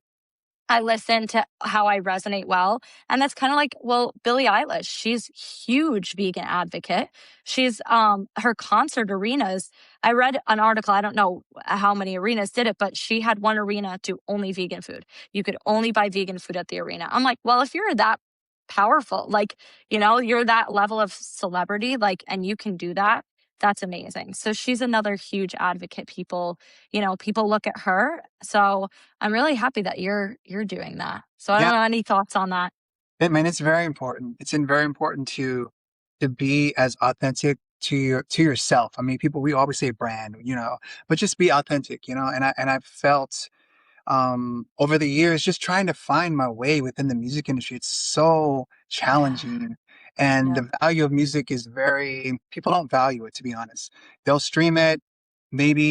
B: I listen to how I resonate well. And that's kind of like, well, Billie Eilish, she's huge vegan advocate. She's her concert arenas. I read an article, I don't know how many arenas did it, but she had one arena do only vegan food. You could only buy vegan food at the arena. I'm like, well, if you're that powerful, like, you're that level of celebrity, like, and you can do that, that's amazing. So she's another huge advocate. People look at her. So I'm really happy that you're doing that. So I
A: Yeah,
B: don't know, any thoughts on that?
A: I mean, it's very important. Very important to be as authentic to yourself. I mean, people we always say brand, but just be authentic, and I've felt over the years just trying to find my way within the music industry. It's so
B: Yeah.
A: challenging, And
B: Yeah.
A: the value of music is people don't value it, to be honest. They'll stream it. Maybe,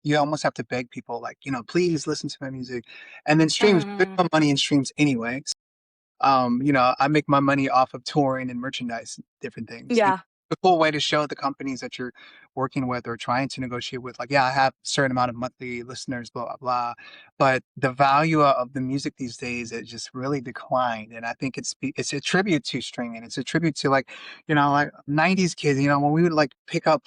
A: you almost have to beg people like, please listen to my music. And then streams, there's
B: Mm,
A: no money in streams anyway. I make my money off of touring and merchandise and different things.
B: yeah.
A: A cool way to show the companies that you're working with or trying to negotiate with, like, yeah, I have a certain amount of monthly listeners, blah, blah, blah. But the value of the music these days, it just really declined. And I think it's a tribute to streaming. It's a tribute to like 90s kids, when we would like pick up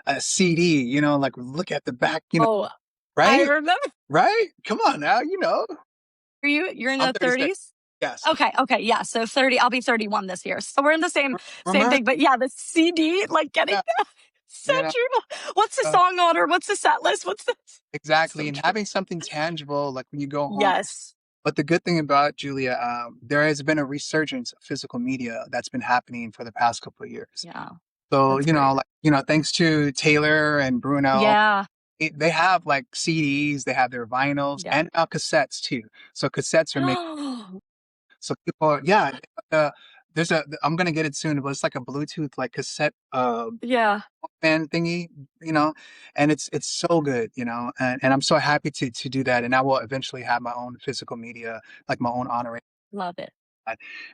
A: a CD, like look at the back,
B: Oh, I
A: right?
B: remember.
A: Right? Come on now,
B: You're in
A: I'm
B: the
A: 36.
B: 30s?
A: Yes.
B: Okay, yeah, so 30, I'll be 31 this year. So we're in the same
A: Remember?
B: thing, but yeah, the CD, like getting
A: Yeah.
B: that, so
A: You know,
B: true. What's the
A: uh,
B: song order? What's the set list? What's the
A: exactly.
B: so
A: And
B: true.
A: having something tangible, like when you go home.
B: Yes.
A: But the good thing about Julia, there has been a resurgence of physical media that's been happening for the past couple of years.
B: Yeah,
A: So,
B: that's great.
A: thanks to Taylor and Bruno,
B: Yeah,
A: they have like CDs, they have their vinyls
B: yeah.
A: and now cassettes too. So cassettes are making, so people, yeah, uh, I'm going to get it soon, but it's like a Bluetooth, like cassette,
B: Yeah,
A: fan thingy, you know, and it's so good, and I'm so happy to do that. And I will eventually have my own physical media, like my own Honore.
B: love it.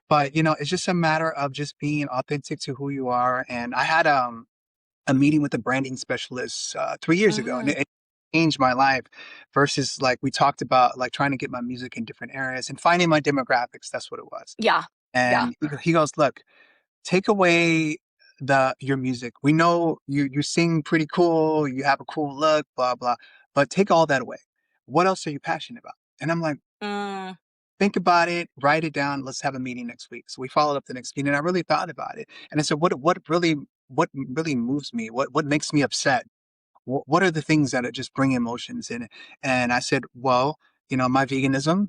A: But it's just a matter of just being authentic to who you are. And I had a meeting with a branding specialist 3 years ago, and
B: Mm,
A: it changed my life. Versus like we talked about like trying to get my music in different areas and finding my demographics. That's what it was.
B: yeah, yeah,
A: And he goes, look, take away your music. We know you sing pretty cool, you have a cool look, blah blah, but take all that away. What else are you passionate about? And I'm like,
B: mm,
A: think about it, write it down. Let's have a meeting next week. So we followed up the next meeting. And I really thought about it, and I said, what really moves me? What makes me upset? What are the things that just bring emotions in? And I said, well, my veganism,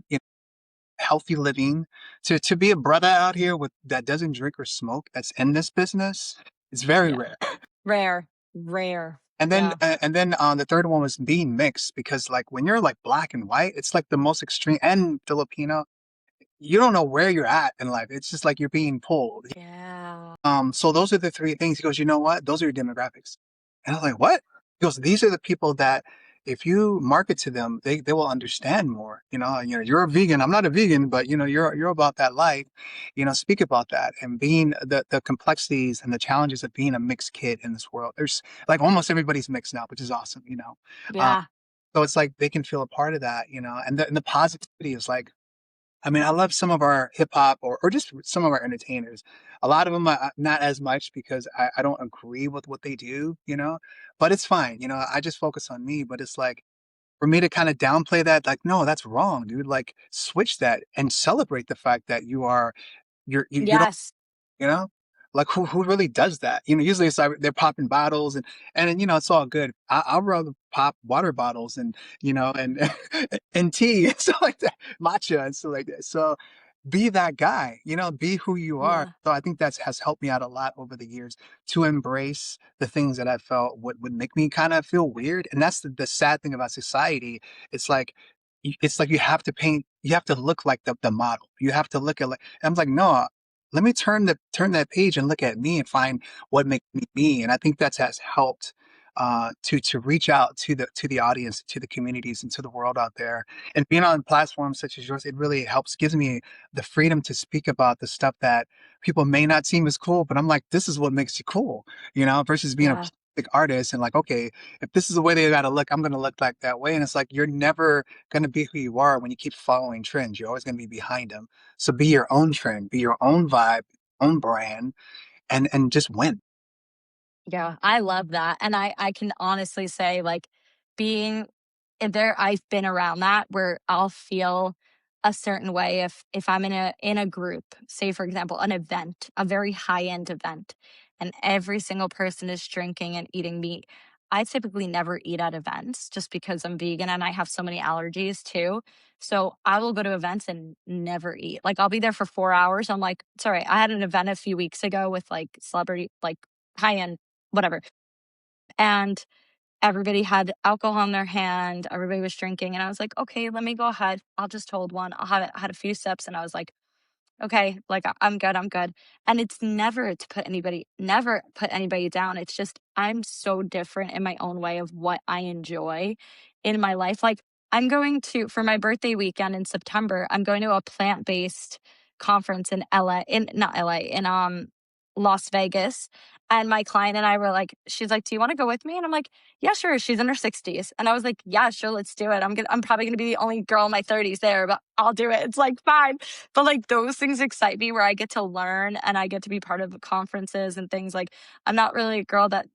A: healthy living, to be a brother out here with that doesn't drink or smoke, that's in this business, it's very
B: yeah.
A: rare.
B: Rare, rare.
A: And then
B: Yeah,
A: the third one was being mixed, because like when you're like black and white, it's like the most extreme, and Filipino, you don't know where you're at in life. It's just like you're being pulled.
B: yeah,
A: So those are the three things. He goes, you know what? Those are your demographics. And I was like, what? He goes, these are the people that if you market to them, they will understand more. You're a vegan. I'm not a vegan, but you're about that life. Speak about that and being the complexities and the challenges of being a mixed kid in this world. There's like almost everybody's mixed now, which is awesome. Uh,
B: yeah,
A: so it's like they can feel a part of that. And the positivity is like, I mean, I love some of our hip hop or just some of our entertainers. A lot of them, not as much because I don't agree with what they do, but it's fine. I just focus on me. But it's like for me to kind of downplay that, like, no, that's wrong, dude. Like, switch that and celebrate the fact that you don't,
B: yes,
A: you know, like who really does that? Usually it's like they're popping bottles and it's all good. I'll rather pop water bottles and and tea and stuff like that, matcha and stuff like that. So be that guy, be who you are.
B: yeah,
A: So I think that's has helped me out a lot over the years to embrace the things that I felt would make me kind of feel weird. And that's the sad thing about society. It's like you have to you have to look like the model. You have to look at like, I'm like, no, let me turn that page and look at me and find what makes me me. And I think that has helped to reach out to the audience, to the communities, and to the world out there. And being on platforms such as yours, it really helps, gives me the freedom to speak about the stuff that people may not seem as cool, but I'm like, this is what makes you cool, versus being a
B: yeah,
A: big artist and like, okay, if this is the way they gotta look, I'm gonna look like that way. And it's like you're never gonna be who you are when you keep following trends. You're always gonna be behind them. So be your own trend, be your own vibe, own brand, and just win.
B: yeah. I love that, and I can honestly say like being there, I've been around that where I'll feel a certain way if I'm in a group, say for example, an event, a very high-end event, and every single person is drinking and eating meat. I typically never eat at events just because I'm vegan and I have so many allergies too. So I will go to events and never eat. Like I'll be there for 4 hours. I'm like, sorry, I had an event a few weeks ago with like celebrity, like high-end, whatever. And everybody had alcohol in their hand. Everybody was drinking. And I was like, okay, let me go ahead. I'll just hold one. I had a few sips and I was like, okay, like I'm good, I'm good. And it's never put anybody down. It's just I'm so different in my own way of what I enjoy in my life. Like I'm going to for my birthday weekend in September, I'm going to a plant-based conference in LA, in not LA, in Las Vegas. And my client and I were like, she's like, "Do you want to go with me?" And I'm like, "Yeah, sure." She's in her 60s. And I was like, "Yeah, sure, let's do it. I'm probably gonna be the only girl in my 30s there, but I'll do it." It's like fine. But like those things excite me where I get to learn and I get to be part of the conferences and things. Like I'm not really a girl that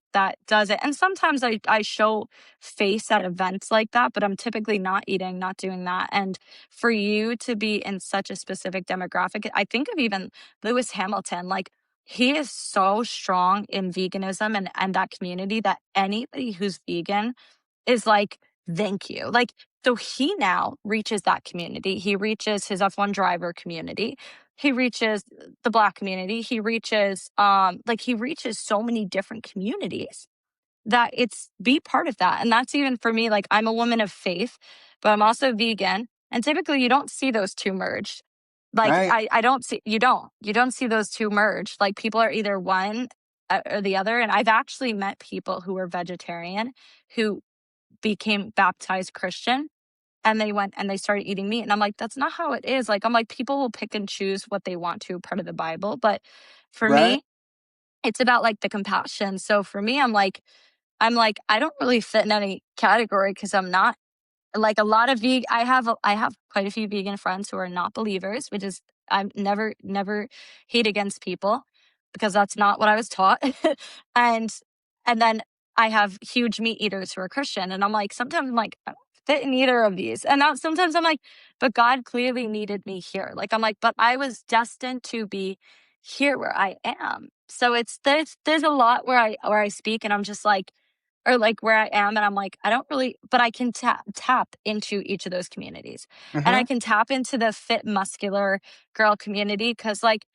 B: does it. And sometimes I show face at events like that, but I'm typically not eating, not doing that. And for you to be in such a specific demographic, I think of even Lewis Hamilton, like he is so strong in veganism and that community that anybody who's vegan is like, thank you. Like, so he now reaches that community. He reaches his F1 driver community. He reaches the Black community. He reaches, he reaches so many different communities that it's be part of that. And that's even for me, like I'm a woman of faith, but I'm also vegan. And typically you don't see those two merged. Like
A: Right.
B: I don't see, you don't see those two merged. Like people are either one or the other. And I've actually met people who were vegetarian who became baptized Christian and they went and they started eating meat. And I'm like, that's not how it is. Like, I'm like, people will pick and choose what they want to, part of the Bible. But for
A: Right.
B: me, it's about like the compassion. So for me, I'm like, I don't really fit in any category because I'm not like a lot of I have quite a few vegan friends who are not believers, which is I'm never hate against people because that's not what I was taught. and and then I have huge meat eaters who are Christian, and I'm like sometimes I'm like I don't fit in either of these, and now sometimes I'm like, but God clearly needed me here. Like I'm like, but I was destined to be here where I am. So it's there's a lot where I speak, and I'm just like or like where I am and I'm like, I don't really, but I can tap into each of those communities. And I
A: Mm-hmm.
B: can tap into the fit muscular girl community because like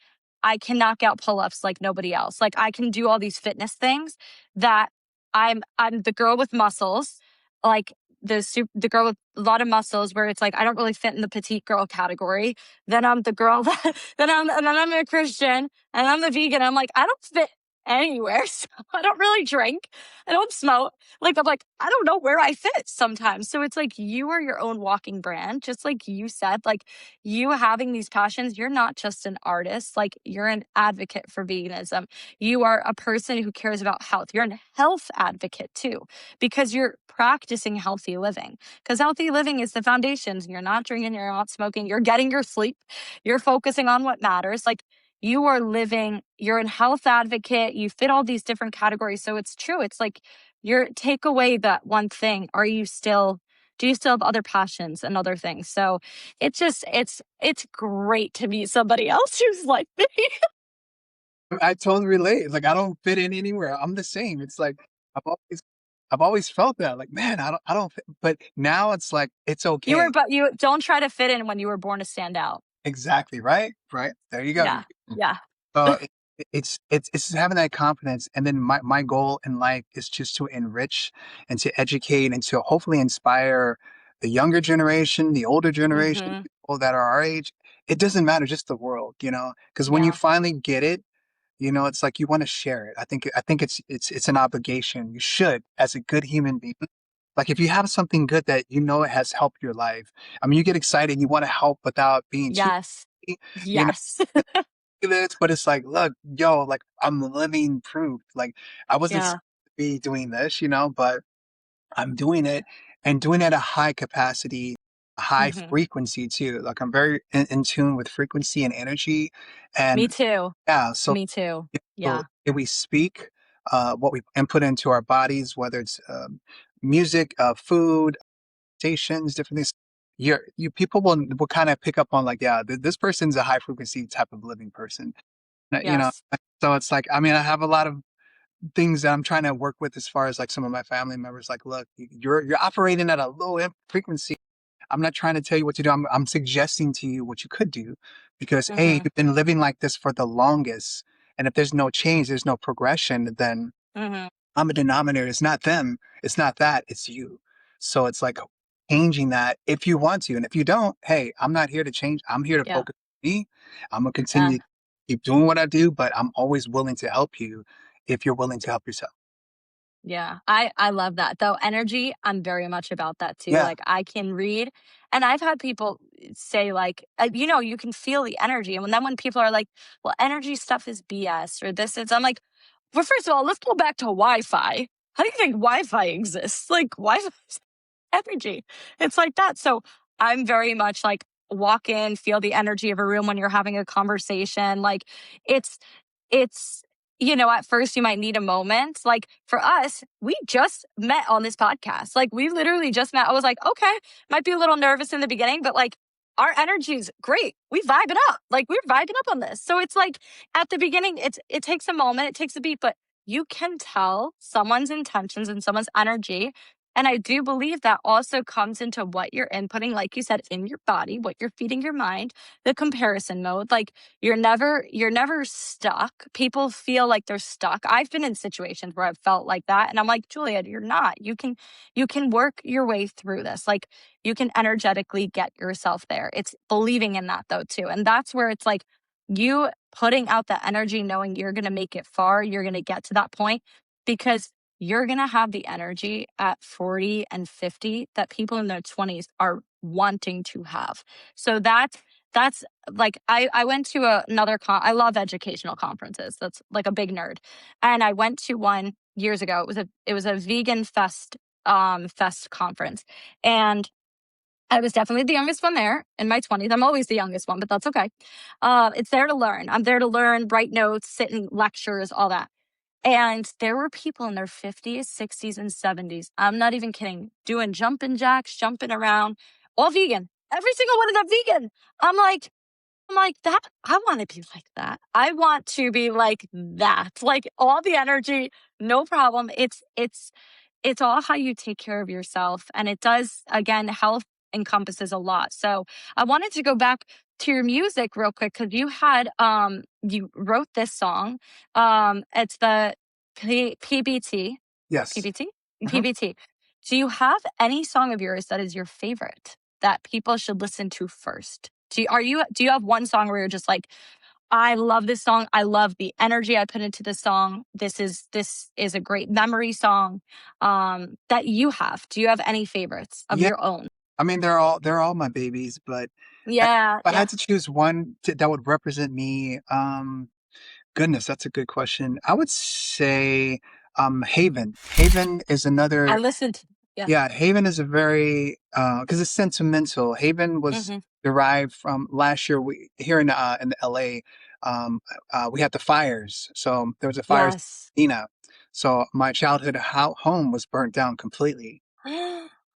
B: I can knock out pull-ups like nobody else. Like I can do all these fitness things that I'm the girl with muscles, like the girl with a lot of muscles where it's like I don't really fit in the petite girl category. Then I'm the girl that then I'm a Christian and I'm the vegan. I'm like, I don't fit anywhere. So I don't really drink. I don't smoke. Like, I'm like, I don't know where I fit sometimes. So it's like you are your own walking brand, just like you said, like you having these passions, you're not just an artist, like you're an advocate for veganism. You are a person who cares about health. You're a health advocate too, because you're practicing healthy living. Because healthy living is the foundations. You're not drinking, you're not smoking, you're getting your sleep, you're focusing on what matters. Like you are living, you're a health advocate, you fit all these different categories. So it's true. It's like you're take away that one thing. Do you still have other passions and other things? So it's great to meet somebody else who's like me.
A: I totally relate. Like I don't fit in anywhere. I'm the same. It's like I've always I've always felt that. Like, man, I don't fit. But now it's like it's okay.
B: But you don't try to fit in when you were born to stand out.
A: Exactly. Right. Right. There you go.
B: Yeah. Yeah.
A: So it's having that confidence, and then my goal in life is just to enrich and to educate and to hopefully inspire the younger generation, the older generation,
B: Mm-hmm.
A: people that are our age. It doesn't matter, just the world, because when you
B: Yeah.
A: finally get it, it's like you want to share it. I think it's an obligation. You should, as a good human being. Like if you have something good that it has helped your life. I mean, you get excited, you want to help without being too,
B: Yes.
A: you know
B: Yes.
A: this, but it's like, look, yo, like I'm living proof. Like I wasn't
B: Yeah.
A: supposed to be doing this, but I'm doing it and doing it at a high capacity, a high
B: Mm-hmm.
A: frequency too. Like I'm very in tune with frequency and energy.
B: Me
A: And
B: too.
A: yeah, so,
B: Me too.
A: so
B: Yeah.
A: if we speak, what we input into our bodies, whether it's music, food, stations, different things, you people will kind of pick up on like, yeah, this person's a high frequency type of living person. Uh, You know,
B: Yes.
A: so it's like, I mean, I have a lot of things that I'm trying to work with as far as like some of my family members. Like, look, you're operating at a low frequency. I'm not trying to tell you what to do. I'm suggesting to you what you could do, because
B: Mm-hmm.
A: you've been living like this for the longest, and if there's no change, there's no progression, then
B: Mm-hmm.
A: I'm a denominator. It's not them. It's not that. It's you. So it's like changing that if you want to, and if you don't, hey, I'm not here to change. I'm here to
B: Yeah.
A: focus. me. I'm gonna
B: Yeah.
A: continue to keep doing what I do, but I'm always willing to help you if you're willing to help yourself.
B: Yeah, I love that. Though energy, I'm very much about that too.
A: Yeah.
B: Like I can read, and I've had people say like, you know, you can feel the energy, and then when people are like, "Well, energy stuff is BS," or this is, I'm like, well, first of all, let's go back to Wi-Fi. How do you think Wi-Fi exists? Like Wi-Fi is energy. It's like that. So I'm very much like walk in, feel the energy of a room when you're having a conversation. Like it's it's you know, at first you might need a moment. Like for us, we just met on this podcast. Like we literally just met. I was like, okay, might be a little nervous in the beginning, but like our energy's great. We vibing up. Like we're vibing up on this. So it's like at the beginning, it takes a moment, it takes a beat, but you can tell someone's intentions and someone's energy. And I do believe that also comes into what you're inputting, like you said, in your body, what you're feeding your mind, the comparison mode. Like you're never stuck. People feel like they're stuck. I've been in situations where I've felt like that. And I'm like, Julia, you're not. You can work your way through this. Like you can energetically get yourself there. It's believing in that though, too. And that's where it's like you putting out the energy, knowing you're gonna make it far, you're gonna get to that point because you're going to have the energy at 40 and 50 that people in their 20s are wanting to have. So that's like I went to another I love educational conferences. That's like a big nerd. And I went to one years ago. It was a vegan fest conference. And I was definitely the youngest one there in my 20s. I'm always the youngest one, but that's okay. It's there to learn. I'm there to learn, write notes, sit in lectures, all that. And there were people in their 50s, 60s, and 70s. I'm not even kidding. Doing jumping jacks, jumping around, all vegan. Every single one of them vegan. I'm like, that. I want to be like that. I want to be like that. Like all the energy, no problem. It's all how you take care of yourself. And it does, again, health encompasses a lot. So I wanted to go back to your music real quick because you wrote this song. It's the PBT.
A: Yes.
B: PBT?
A: Mhm.
B: PBT. Do you have any song of yours that is your favorite that people should listen to first? Do you have one song where you're just like, I love this song. I love the energy I put into this song. This is a great memory song that you have. Do you have any favorites of
A: Yeah.
B: your own?
A: I mean, they're all my babies, but if
B: Yeah,
A: I
B: yeah.
A: had to choose one that would represent me, goodness, that's a good question. I would say Haven. Haven is
B: I
A: another.
B: listened. Yeah.
A: Yeah, Haven is a very because it's sentimental. Haven was
B: Hmm.
A: derived from last year. We here in the LA, we had the fires. So there was a fire
B: Yes.
A: in Pasadena. So my childhood home was burnt down completely.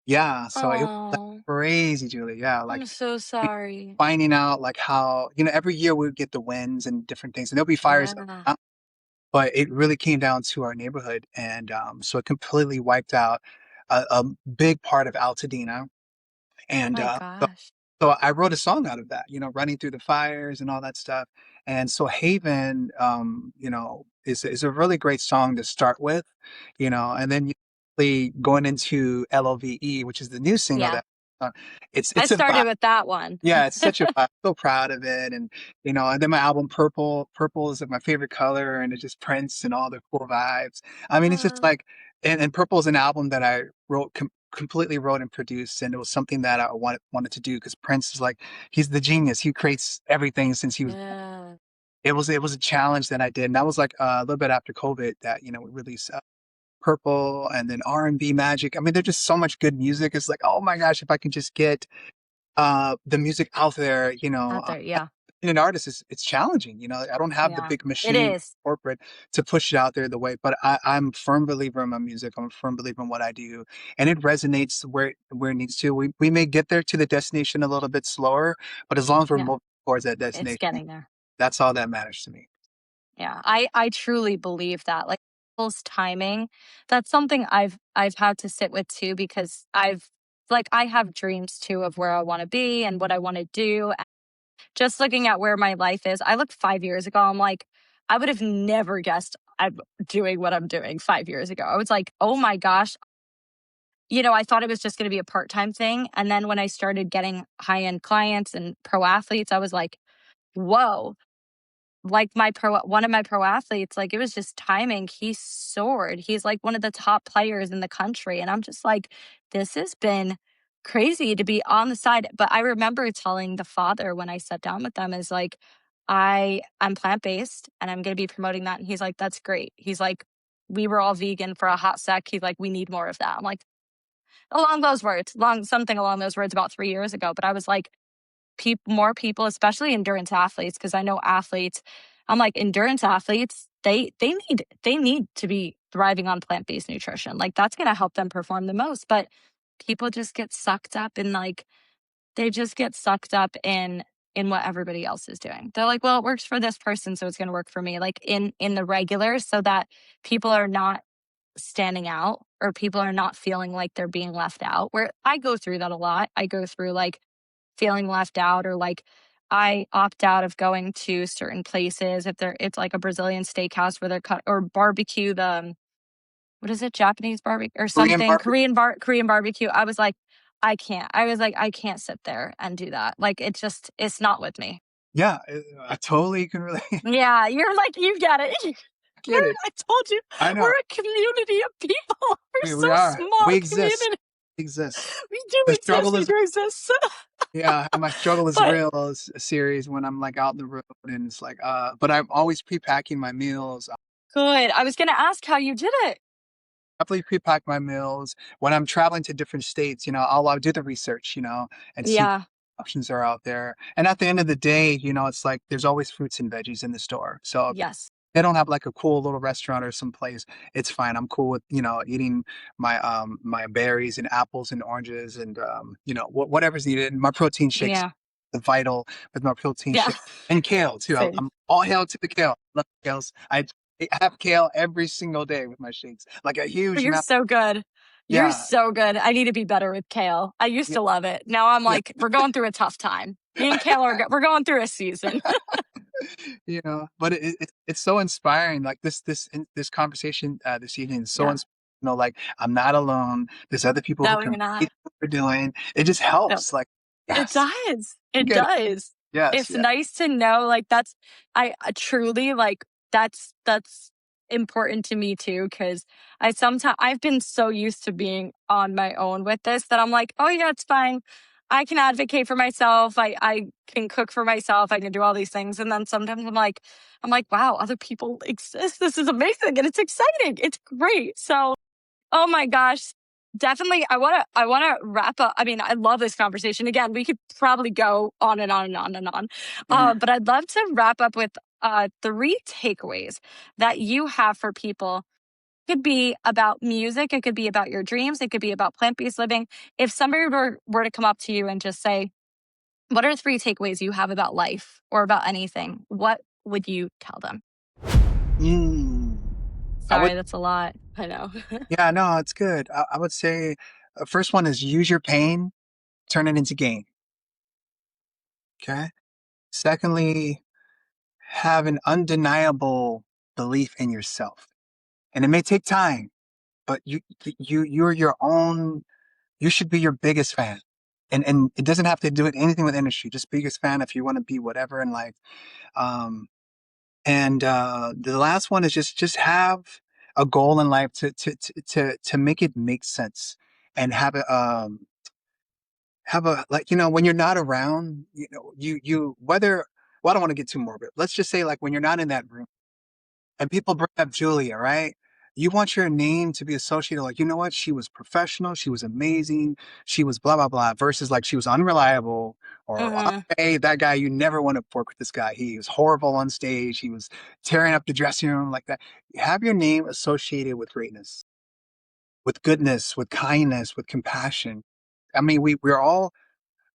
A: Yeah, so it was like
B: Oh,
A: crazy, Julie. Yeah, like
B: I'm so
A: we
B: sorry.
A: finding out like how every year we would get the winds and different things, and there'll be fires,
B: Yeah.
A: but it really came down to our neighborhood, and so it completely wiped out a big part of Altadena, and
B: My
A: so,
B: gosh.
A: so I wrote a song out of that, running through the fires and all that stuff. And so Haven, is a really great song to start with, and then you really going into LLVE, which is the new single
B: Yeah.
A: that it's
B: I
A: it's a vibe.
B: started with that one.
A: Yeah, it's such a vibe. So proud of it, and and then my album Purple. Purple is like my favorite color, and it's just Prince and all the cool vibes. I mean, it's just
B: Uh,
A: like, and Purple is an album that I completely wrote and produced, and it was something that I wanted to do because Prince is like he's the genius. He creates everything since he was.
B: yeah.
A: It was a challenge that I did, and that was like a little bit after COVID that we released Purple and then R&B Magic. I mean, there's just so much good music. It's like, oh my gosh, if I can just get the music out there,
B: Out there. Yeah.
A: being an artist is it's challenging. I don't have the
B: Yeah.
A: big
B: It
A: machine
B: is.
A: corporate to push it out there the way, but I'm a firm believer in my music. I'm a firm believer in what I do, and it resonates where it needs to. We may get there to the destination a little bit slower, but as long as we're
B: Yeah.
A: moving towards that
B: It's
A: destination,
B: getting there.
A: that's all that matters to me.
B: Yeah, I truly believe that. Like people's timing, that's something I've had to sit with too because I have dreams too of where I want to be and what I want to do. And just looking at where my life is, I looked 5 years ago. I'm like, I would have never guessed I'm doing what I'm doing 5 years ago. I was like, oh my gosh, I thought it was just going to be a part time thing. And then when I started getting high end clients and pro athletes, I was like, whoa, like one of my pro athletes, like it was just timing. He soared. He's like one of the top players in the country. And I'm just like, this has been crazy to be on the side. But I remember telling the father when I sat down with them is like, I'm plant-based and I'm gonna be promoting that. And he's like, that's great. He's like, we were all vegan for a hot sec. He's like, we need more of that. I'm like, along those words, something along those words about 3 years ago. But I was like, more people, especially endurance athletes, because I know athletes. I'm like, endurance athletes, they need to be thriving on plant-based nutrition. Like that's going to help them perform the most. But people just get sucked up in like they just get sucked up in what everybody else is doing. They're like, well, it works for this person, so it's going to work for me. Like in the regular, so that people are not standing out or people are not feeling like they're being left out. Where I go through that a lot. I go through like feeling left out, or like I opt out of going to certain places if it's like a Brazilian steakhouse where they're cut, or barbecue, the what is it, Japanese barbecue or
A: Korean
B: something,
A: barbecue.
B: Korean barbecue. I was like, I can't. I was like, I can't sit there and do that. Like it's not with me.
A: Yeah, I totally can relate.
B: Yeah, you're like, you get it.
A: Get it.
B: I told you,
A: I
B: we're
A: know.
B: a community of people. We're
A: We
B: so
A: are.
B: small
A: We exist.
B: community.
A: Exist.
B: We do
A: The
B: exist.
A: struggle
B: We
A: is
B: do exist.
A: yeah, and my struggle is
B: But
A: real is a series when I'm like out in the road and it's like but I'm always pre-packing my meals.
B: good. I was gonna ask how you did it.
A: Definitely pre-pack my meals. When I'm traveling to different states, I'll do the research, and see what
B: Yeah.
A: options are out there. And at the end of the day, it's like there's always fruits and veggies in the store. So if
B: Yes.
A: they don't have like a cool little restaurant or someplace, it's fine. I'm cool with, eating my berries and apples and oranges and whatever's needed. My protein shakes
B: Yeah.
A: the vital with my protein
B: Yeah.
A: shake. And kale too.
B: Same.
A: I'm all hail to the kale. Love kales. I have kale every single day with my shakes. Like a
B: Oh,
A: huge
B: you're
A: amount.
B: so good. You're
A: Yeah.
B: so good. I need to be better with kale. I used
A: Yeah.
B: to love it. Now I'm
A: Yeah.
B: like, we're going through a tough time. Me and kale we're going through a season.
A: But it's so inspiring. Like this conversation this evening is so
B: Yeah.
A: inspiring. Like I'm not alone. There's other people who
B: No,
A: can
B: you're not.
A: relate to what we're doing. It just
B: No.
A: helps. Like,
B: It
A: yes,
B: does.
A: you
B: It
A: get it.
B: does.
A: Yes,
B: It's
A: yeah.
B: nice to know, like, I truly, like, that's important to me too, because I've been so used to being on my own with this that I'm like, oh yeah, it's fine. I can advocate for myself. I can cook for myself. I can do all these things. And then sometimes I'm like, wow, other people exist. This is amazing and it's exciting. It's great. So oh my gosh. Definitely. I wanna wrap up. I mean, I love this conversation. Again, we could probably go on and on and on and on.
A: Mhm.
B: But I'd love to wrap up with 3 takeaways that you have for people. It could be about music, it could be about your dreams, it could be about plant-based living. If somebody were to come up to you and just say, what are 3 takeaways you have about life or about anything? What would you tell them?
A: Mm. I would,
B: Sorry, that's a lot. I know.
A: yeah, no, it's good. I would say first one is use your pain, turn it into gain. Okay. Secondly, have an undeniable belief in yourself, and it may take time, but you're your own. You should be your biggest fan. And it doesn't have to do with anything with industry. Just biggest fan if you want to be whatever in life. Um, and the last one is just have a goal in life to make it make sense and have a like when you're not around, you whether well, I don't want to get too morbid. Let's just say like when you're not in that room and people bring up Julia, right? You want your name to be associated like, you know what? She was professional. She was amazing. She was blah, blah, blah, versus like she was unreliable or,
B: Mhm.
A: hey, that guy, you never want to work with this guy. He was horrible on stage. He was tearing up the dressing room like that. Have your name associated with greatness, with goodness, with kindness, with compassion. I mean, we're all,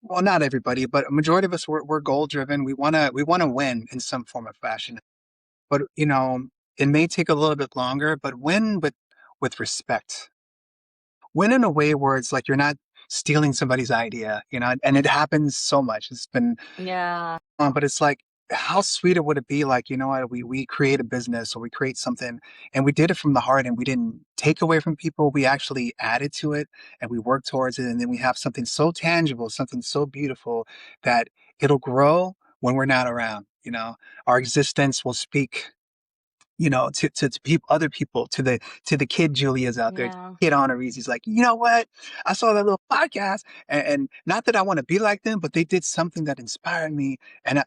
A: well, not everybody, but a majority of us, we're goal driven. We want to win in some form of fashion, but it may take a little bit longer, but win with respect. Win in a way where it's like you're not stealing somebody's idea, and it happens so much. It's been
B: Yeah.
A: but it's like how sweet it would it be like, what, we create a business or we create something and we did it from the heart and we didn't take away from people. We actually added to it and we worked towards it. And then we have something so tangible, something so beautiful that it'll grow when we're not around. Our existence will speak, to people, other people, to the kid Julia's out there,
B: Yeah.
A: kid Honore's. He's like, you know what? I saw that little podcast, and not that I want to be like them, but they did something that inspired me, and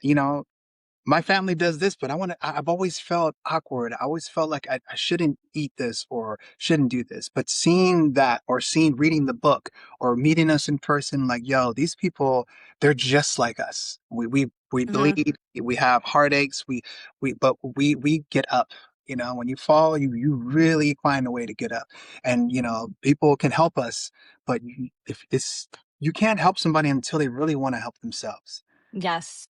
A: my family does this, but I've always felt awkward. I always felt like I shouldn't eat this or shouldn't do this. But seeing that, or reading the book, or meeting us in person, like, yo, these people, they're just like us. We
B: Hmm.
A: bleed, we have heartaches, but we get up. When you fall, you really find a way to get up. And, people can help us, but if it's, you can't help somebody until they really want to help themselves.
B: Yes.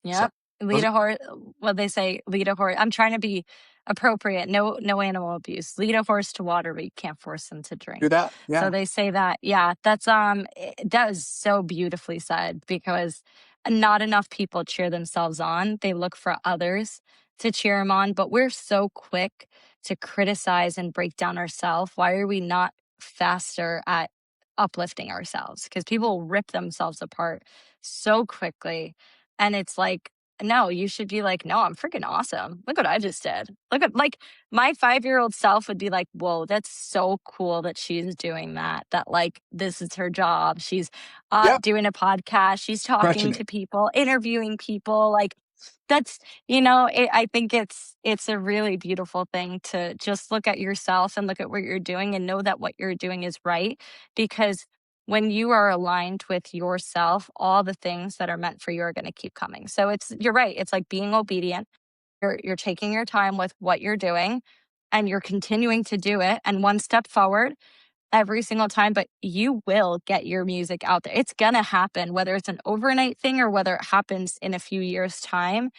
A: So
B: Yep.
A: those
B: Lead
A: are,
B: a horse. What they say, lead a horse. I'm trying to be appropriate. No animal abuse. Lead a horse to water, but you can't force them to
A: do
B: drink.
A: that.
B: So
A: Yeah.
B: they say that. Yeah, that is so beautifully said, because not enough people cheer themselves on. They look for others to cheer them on, but we're so quick to criticize and break down ourselves. Why are we not faster at uplifting ourselves? Because people rip themselves apart so quickly. And it's like, no, you should be like, no, I'm freaking awesome. Look what I just did. Look at, like, my 5-year-old self would be like, whoa, that's so cool that she's doing that. That, like, this is her job. She's
A: Yep.
B: doing a podcast. She's
A: Crushing
B: talking
A: it.
B: to people, interviewing people. Like, that's, I think it's a really beautiful thing to just look at yourself and look at what you're doing and know that what you're doing is right. Because when you are aligned with yourself, all the things that are meant for you are going to keep coming. So you're right. It's like being obedient. You're taking your time with what you're doing, and you're continuing to do it, and one step forward every single time, but you will get your music out there. It's going to happen, whether it's an overnight thing or whether it happens in a few years' time.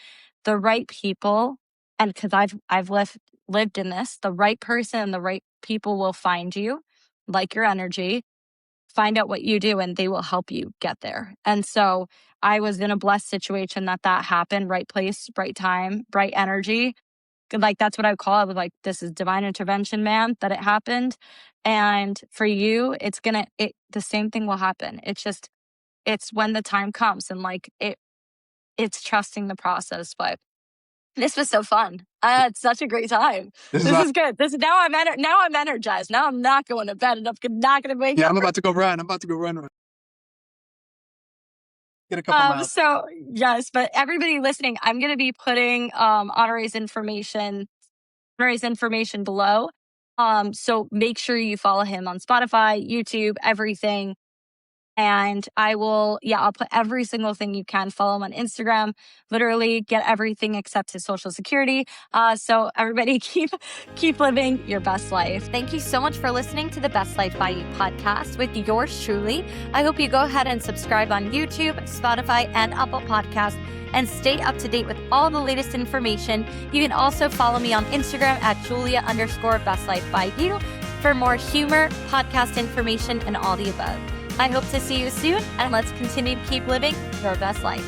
B: The right people, and because I've lived in this, the right person and the right people will find you, like your energy, find out what you do, and they will help you get there. And so I was in a blessed situation that happened. Right place, right time, right energy. Like, that's what I call it. I was like, this is divine intervention, man, that it happened. And for you, the same thing will happen. It's when the time comes, and like it's trusting the process. But this was so fun. I had such a great time.
A: This is
B: This is good. Now I'm energized. Now I'm not going to bed, and I'm not going to wake
A: yeah.
B: up.
A: I'm about to go run. Get a couple miles.
B: So yes, but everybody listening, I'm going to be putting Honore's information below. So make sure you follow him on Spotify, YouTube, everything. And I'll put every single thing you can. Follow him on Instagram, literally get everything except his social security. So everybody keep living your best life. Thank you so much for listening to the Best Life by You podcast with yours truly. I hope you go ahead and subscribe on YouTube, Spotify, and Apple Podcasts, and stay up to date with all the latest information. You can also follow me on Instagram at Julia_BestLifeByYou for more humor, podcast information, and all the above. I hope to see you soon, and let's continue to keep living your best life.